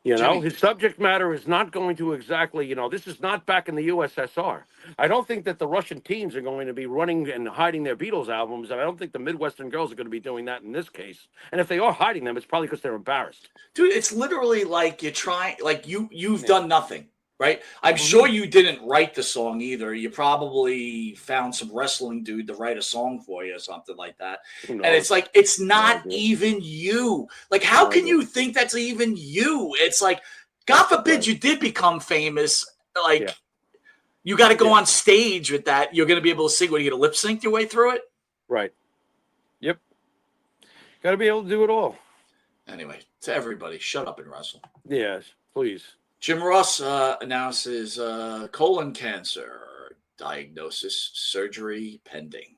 You know, Jimmy. his subject matter is not going to exactly, this is not back in the USSR. I don't think that the Russian teens are going to be running and hiding their Beatles albums, and I don't think the Midwestern girls are going to be doing that in this case. And if they are hiding them, it's probably because they're embarrassed. Dude, it's literally like you're trying, like you've Yeah. done nothing, right? I'm Mhm. sure you didn't write the song either. You probably found some wrestling dude to write a song for you or something like that. Who And knows? it's like, it's No not idea. even you. Like, how No can idea. you think that's even you? It's like, God forbid Right. you did become famous. Like, Yeah. you got to go Yeah. on stage with that. You're going to be able to sing. What, are you going to lip sync your way through it? Right. Yep. Got to be able to do it all. Anyway, to everybody, shut up and wrestle. Yes, please. Jim Ross announces colon cancer diagnosis, surgery pending.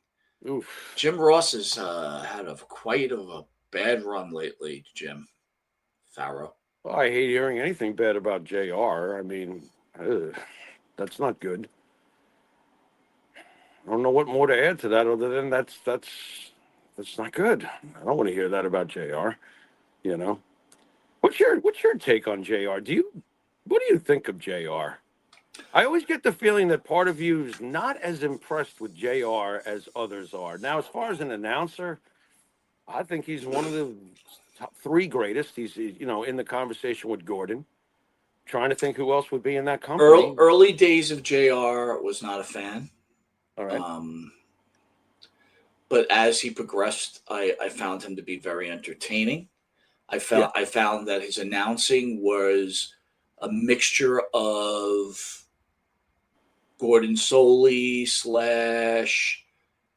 Oof. Jim Ross has had quite of a bad run lately, Jim Pharaoh. Well, I hate hearing anything bad about JR. I mean, that's not good. I don't know what more to add to that other than that's not good. I don't want to hear that about JR. What's your take on JR? What do you think of JR? I always get the feeling that part of you is not as impressed with JR as others are. Now, as far as an announcer, I think he's one of the top 3 greatest. He's in the conversation with Gordon. Trying to think who else would be in that company. Early days of JR was not a fan. All right. But as he progressed, I found him to be very entertaining. I found that his announcing was a mixture of Gordon Soley /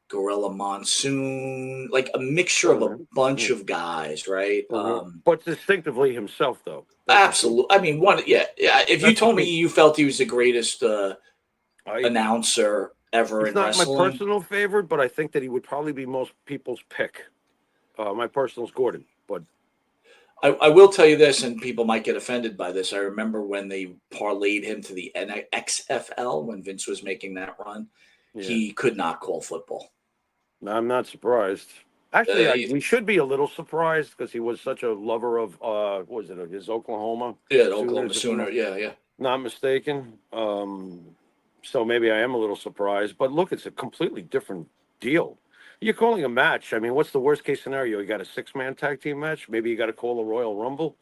Gorilla Monsoon, like a mixture of a bunch of guys, right? But distinctively himself, though. Absolutely. I mean, if you told me you felt he was the greatest announcer ever in wrestling, he's not my wrestling, personal favorite, but I think that he would probably be most people's pick. My personal's Gordon, but I will tell you this, and people might get offended by this. I remember when they parlayed him to the XFL when Vince was making that run. Yeah. He could not call football. I'm not surprised. Actually, we should be a little surprised because he was such a lover of, what was it, his Oklahoma? Yeah, Oklahoma Sooner. Yeah. Not mistaken. So maybe I am a little surprised. But look, it's a completely different deal. You're calling a match. I mean, what's the worst case scenario? You got a 6-man tag team match. Maybe you got to call a Royal Rumble.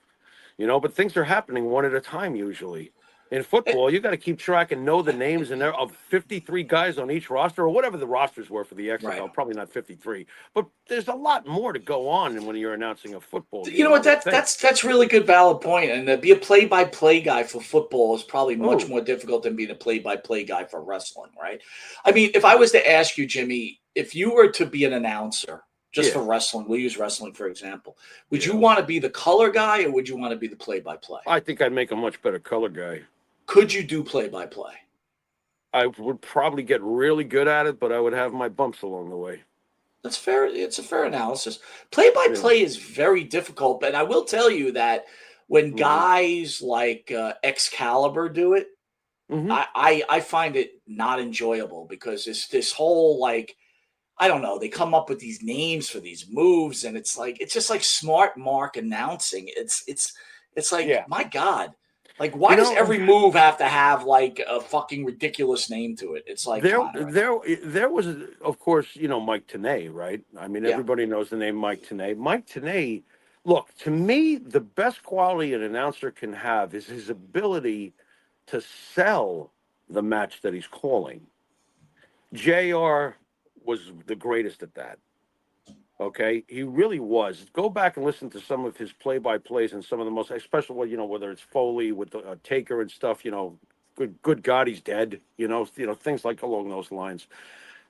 But things are happening one at a time usually. In football, you got to keep track and know the names of 53 guys on each roster, or whatever the rosters were for the XFL. Right. Probably not 53, but there's a lot more to go on when you're announcing a football game. You know what? That's really good, valid point. And to be a play-by-play guy for football is probably much more difficult than being a play-by-play guy for wrestling, right? I mean, if I was to ask you, Jimmy, if you were to be an announcer just for wrestling, we'll use wrestling for example. Would you want to be the color guy or would you want to be the play-by-play? I think I'd make a much better color guy. Could you do play-by-play? I would probably get really good at it, but I would have my bumps along the way. That's fair. It's a fair analysis. Play-by-play is very difficult, but I will tell you that when guys like Excalibur do it, I find it not enjoyable because it's this whole I don't know. They come up with these names for these moves, and it's just like smart Mark announcing. It's like my God. Like, why does every move have to have like a fucking ridiculous name to it? It's like there was, of course, Mike Tenay, right? I mean, everybody knows the name Mike Tenay. Mike Tenay, look, to me, the best quality an announcer can have is his ability to sell the match that he's calling. JR was the greatest at that. Okay, he really was. Go back and listen to some of his play-by-plays and some of the most, especially whether it's Foley with the Taker and stuff. Good God, he's dead. Things like along those lines.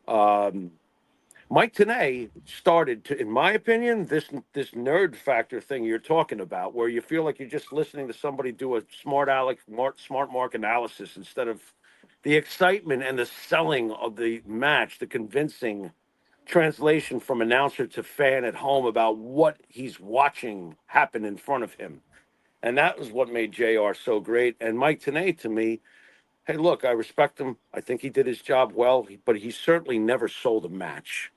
Mike Tenay started to, in my opinion, this nerd factor thing you're talking about, where you feel like you're just listening to somebody do a smart mark analysis instead of the excitement and the selling of the match, the convincing translation from announcer to fan at home about what he's watching happen in front of him. And that was what made JR so great. And Mike Tenay, to me, hey, look, I respect him. I think he did his job well, but he certainly never sold a match.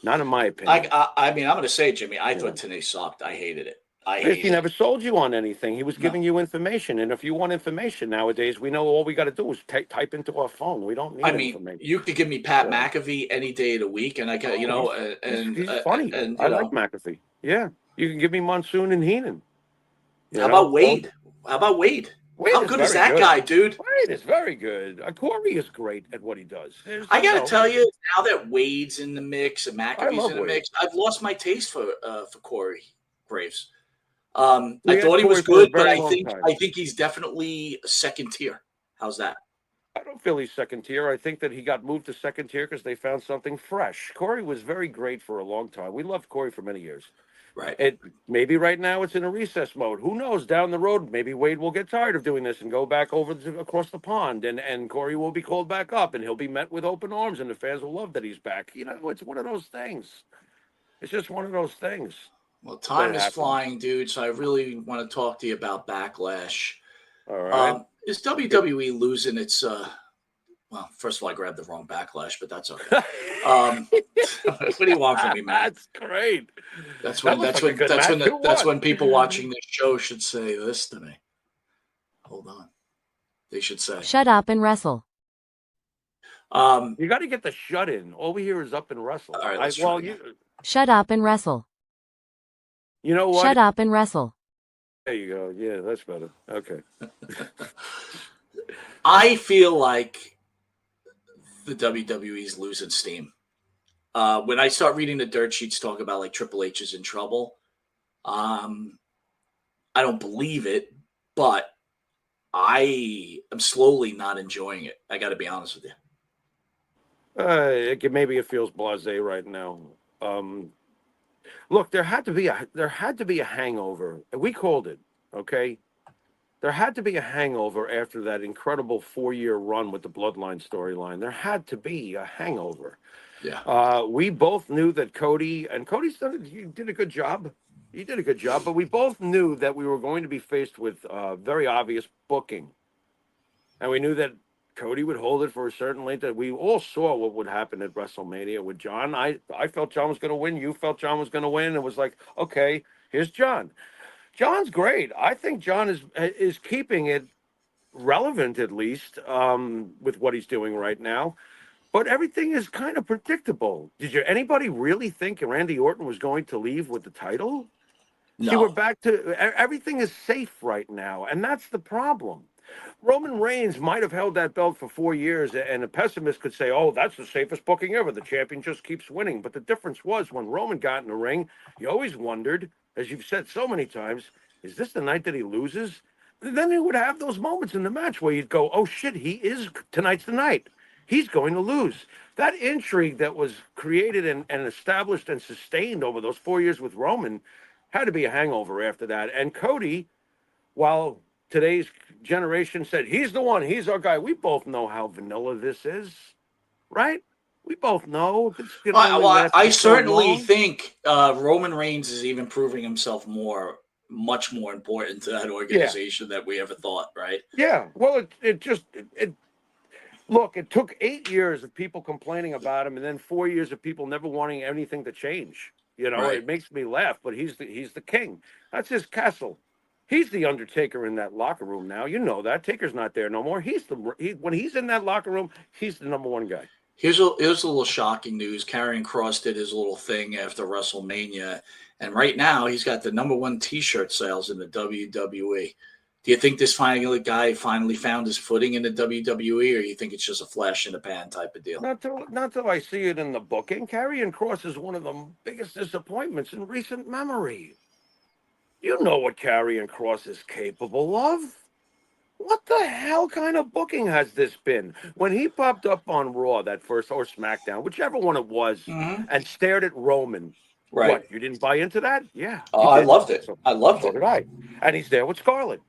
Not in my opinion. I mean, I'm going to say, Jimmy, I thought Tenay sucked. I hated it. I He hate it. never sold you on anything. He was No. giving you information. And if you want information nowadays, we know all we got to do is type into our phone. We don't need I mean, information. you could give me Pat Yeah. McAfee any day of the week, and I got, He's funny. and I like McAfee. Yeah. You can give me Monsoon and Heenan. how about Wade? How about Wade? Wade How is good is very that good. guy, dude? Wade is very good. Corey is great at what he does. I got to tell you, now that Wade's in the mix and I McAfee's love in the Wade. mix, I've lost my taste for Corey Graves. We I had thought he was Corey for a good, but very I long think time. he's definitely a second tier. How's that? I don't feel he's second tier. I think that he got moved to second tier because they found something fresh. Corey was very great for a long time. We loved Corey for many years. Right. Maybe right now it's in a recess mode. Who knows? Down the road, maybe Wade will get tired of doing this and go back across the pond, and Corey will be called back up, and he'll be met with open arms, and the fans will love that he's back. It's one of those things. It's just one of those things. Well, time is happens. flying, dude. So I really want to talk to you about Backlash. All right. Is WWE losing its? Well, first of all, I grabbed the wrong Backlash, but that's okay. What do you want from me, man? That's great. That's That when looks like a good match. Who that's won? when people watching this show should say this to me. Hold on. They should say, Shut up and wrestle. You got to get the shut in. All we hear is up and wrestle. All right, let's try again. Shut up and wrestle. You know what? Shut up and wrestle. There you go. Yeah, that's better. Okay. I feel like the WWE's losing steam. When I start reading the dirt sheets talk about like Triple H is in trouble, I don't believe it, but I am slowly not enjoying it. I got to be honest with you. Maybe it feels blasé right now. Look, there had to be a hangover. We called it, okay? There had to be a hangover after that incredible 4-year run with the Bloodline storyline. There had to be a hangover. Yeah. We both knew that Cody's did a good job. He did a good job, but we both knew that we were going to be faced with very obvious booking. And we knew that Cody would hold it for a certain length. That we all saw what would happen at WrestleMania with John. I felt John was going to win. You felt John was going to win. It was like, okay, here's John. John's great. I think John is keeping it relevant, at least, with what he's doing right now. But everything is kind of predictable. Anybody really think Randy Orton was going to leave with the title? No. See, we're back to everything is safe right now, and that's the problem. Roman Reigns might have held that belt for 4 years, and a pessimist could say, oh, that's the safest booking ever. The champion just keeps winning. But the difference was when Roman got in the ring, you always wondered, as you've said so many times, is this the night that he loses? And then he would have those moments in the match where you'd go, oh, shit, tonight's the night. He's going to lose. That intrigue that was created and established and sustained over those 4 years with Roman had to be a hangover after that. And Cody, while today's generation said, he's the one, he's our guy, we both know how vanilla this is, right? We both know. I certainly think Roman Reigns is even proving himself much more important to that organization than we ever thought, right? Yeah. Well, look, it took 8 years of people complaining about him and then 4 years of people never wanting anything to change. Right. It makes me laugh, but he's the king. That's his castle. He's the Undertaker in that locker room now. You know that. Taker's not there no more. When he's in that locker room, he's the number one guy. Here's a little shocking news. Karrion Kross did his little thing after WrestleMania, and right now he's got the number one T-shirt sales in the WWE. Do you think this guy finally found his footing in the WWE, or you think it's just a flash in the pan type of deal? Not till I see it in the booking. Karrion Kross is one of the biggest disappointments in recent memory. You know what Karrion Kross is capable of. What the hell kind of booking has this been? When he popped up on Raw that first, or SmackDown, whichever one it was, and stared at Roman. Right. What, you didn't buy into that? Yeah. I loved it. So did I. And he's there with Scarlett.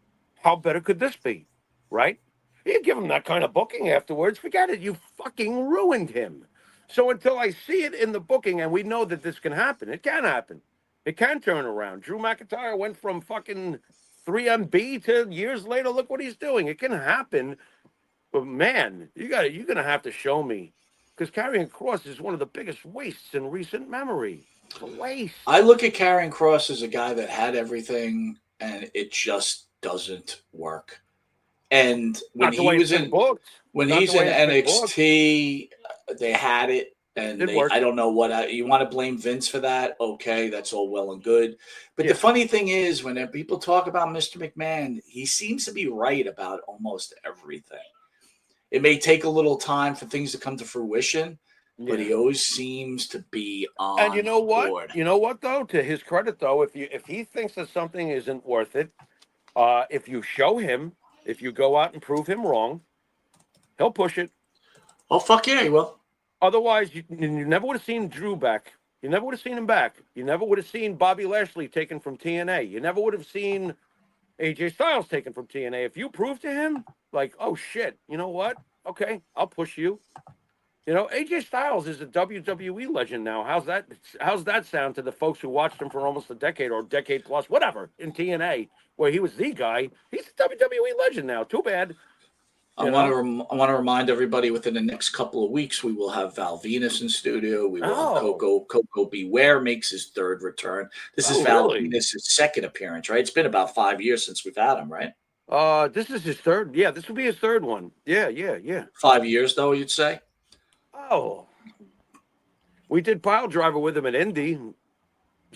How better could this be? Right? You give him that kind of booking afterwards, forget it. You fucking ruined him. So until I see it in the booking and we know that this can happen, it can happen. It can turn around. Drew McIntyre went from fucking 3MB to years later, look what he's doing. It can happen. But man, you're going to have to show me. Because Karrion Kross is one of the biggest wastes in recent memory. It's a waste. I look at Karrion Kross as a guy that had everything, and it just doesn't work. And when he was in NXT, they had it, and I don't know what you want to blame Vince for that. Okay, that's all well and good. But the funny thing is, when people talk about Mr. McMahon, he seems to be right about almost everything. It may take a little time for things to come to fruition, but he always seems to be on. And you know what? board. You know what, though? To his credit, though, if he thinks that something isn't worth it, if you show him, if you go out and prove him wrong, he'll push it. Oh, fuck yeah, he will. Otherwise, you never would have seen Drew back. You never would have seen him back. You never would have seen Bobby Lashley taken from TNA. You never would have seen AJ Styles taken from TNA. If you prove to him, like, oh, shit, you know what? Okay, I'll push you. You know, AJ Styles is a WWE legend now. How's that sound to the folks who watched him for almost a decade or decade plus, whatever, in TNA, where he was the guy? He's a WWE legend now. Too bad. I want to remind everybody within the next couple of weeks, we will have Val Venus in studio. We will have Coco Beware makes his third return. This is Val Venus' second appearance, right? It's been about 5 years since we've had him, right? This is his third. Yeah, this will be his third one. Yeah. 5 years, though, you'd say? Oh. We did Pile Driver with him at Indy.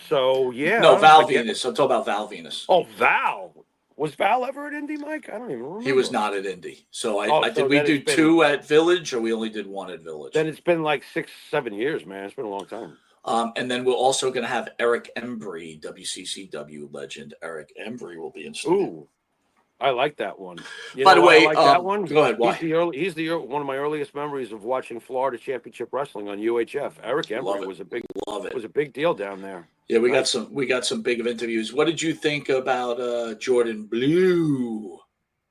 So, yeah. No, Val Venus. I'm talking about Val Venus. Oh, Val. Was Val ever at Indy, Mike? I don't even remember. He was not at Indy. So did we do two at Village, or we only did one at Village? Then it's been like 6-7 years, man. It's been a long time. And then we're also going to have Eric Embry, WCCW legend. Eric Embry will be in studio. Ooh, I like that one. By the way, I like that one. Go ahead. Why? He's one of my earliest memories of watching Florida Championship Wrestling on UHF. Eric Embry was a big deal down there. Yeah, we got some big interviews. What did you think about Jordan Blue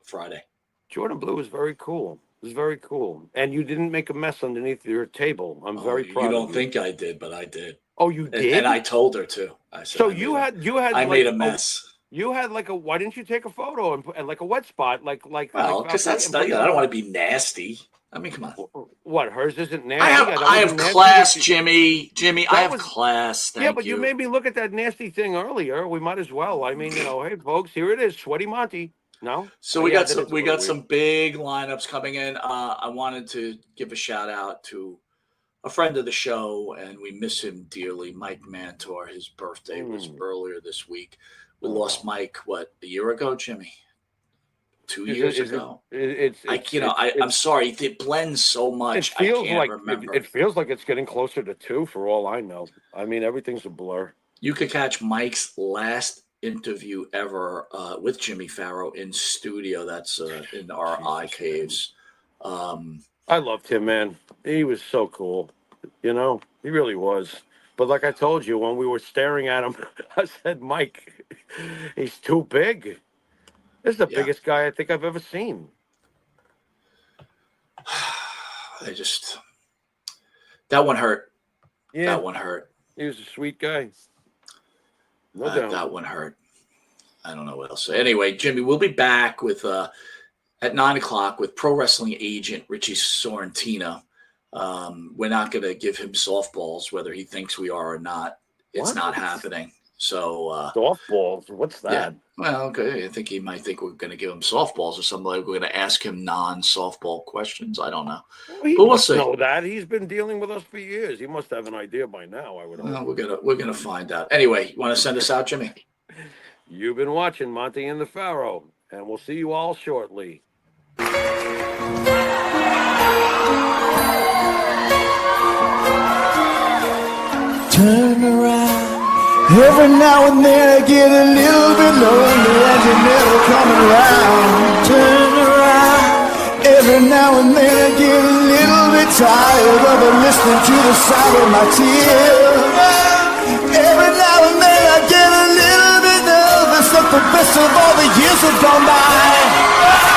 Friday? Jordan Blue was very cool. It was very cool. And you didn't make a mess underneath your table. I'm very proud. You don't think I did, but I did. Oh, you did? And I told her to. I said, so you had. I made a mess. You had why didn't you take a photo and like a wet spot, like? Well, because that's not. I don't want to be nasty. I mean, come on. What, hers isn't nasty? I have class, Jimmy. I have class. Thank you. But you made me look at that nasty thing earlier. We might as well. I mean, hey, folks, here it is, Sweaty Monty. No. So we got some big lineups coming in. I wanted to give a shout out to a friend of the show, and we miss him dearly, Mike Mantor. His birthday was earlier this week. We lost Mike, a year ago, Jimmy? 2 years ago. I'm sorry. It blends so much. I can't remember. It feels like it's getting closer to 2 for all I know. I mean, everything's a blur. You could catch Mike's last interview ever with Jimmy Farrow in studio. That's in our eye caves. I loved him, man. He was so cool. You know, he really was. But like I told you, when we were staring at him, I said, Mike, he's too big. This is the biggest guy I think I've ever seen. That one hurt. Yeah. That one hurt. He was a sweet guy. No doubt. That one hurt. I don't know what else. Anyway, Jimmy, we'll be back with at 9:00 with pro wrestling agent Richie Sorrentino. We're not going to give him softballs, whether he thinks we are or not. It's not happening. So softballs? What's that? Yeah. Well, okay. I think he might think we're going to give him softballs or something. Like we're going to ask him non-softball questions. I don't know. Well, we'll see. Know that he's been dealing with us for years. He must have an idea by now. I would. Well, we're gonna find out. Anyway, you want to send us out, Jimmy? You've been watching Monte the Pharaoh, and we'll see you all shortly. Turn around. Every now and then I get a little bit lonely and you're never coming around. Turn around. Every now and then I get a little bit tired of listening to the sound of my tears. Every now and then I get a little bit nervous that the best of all the years have gone by.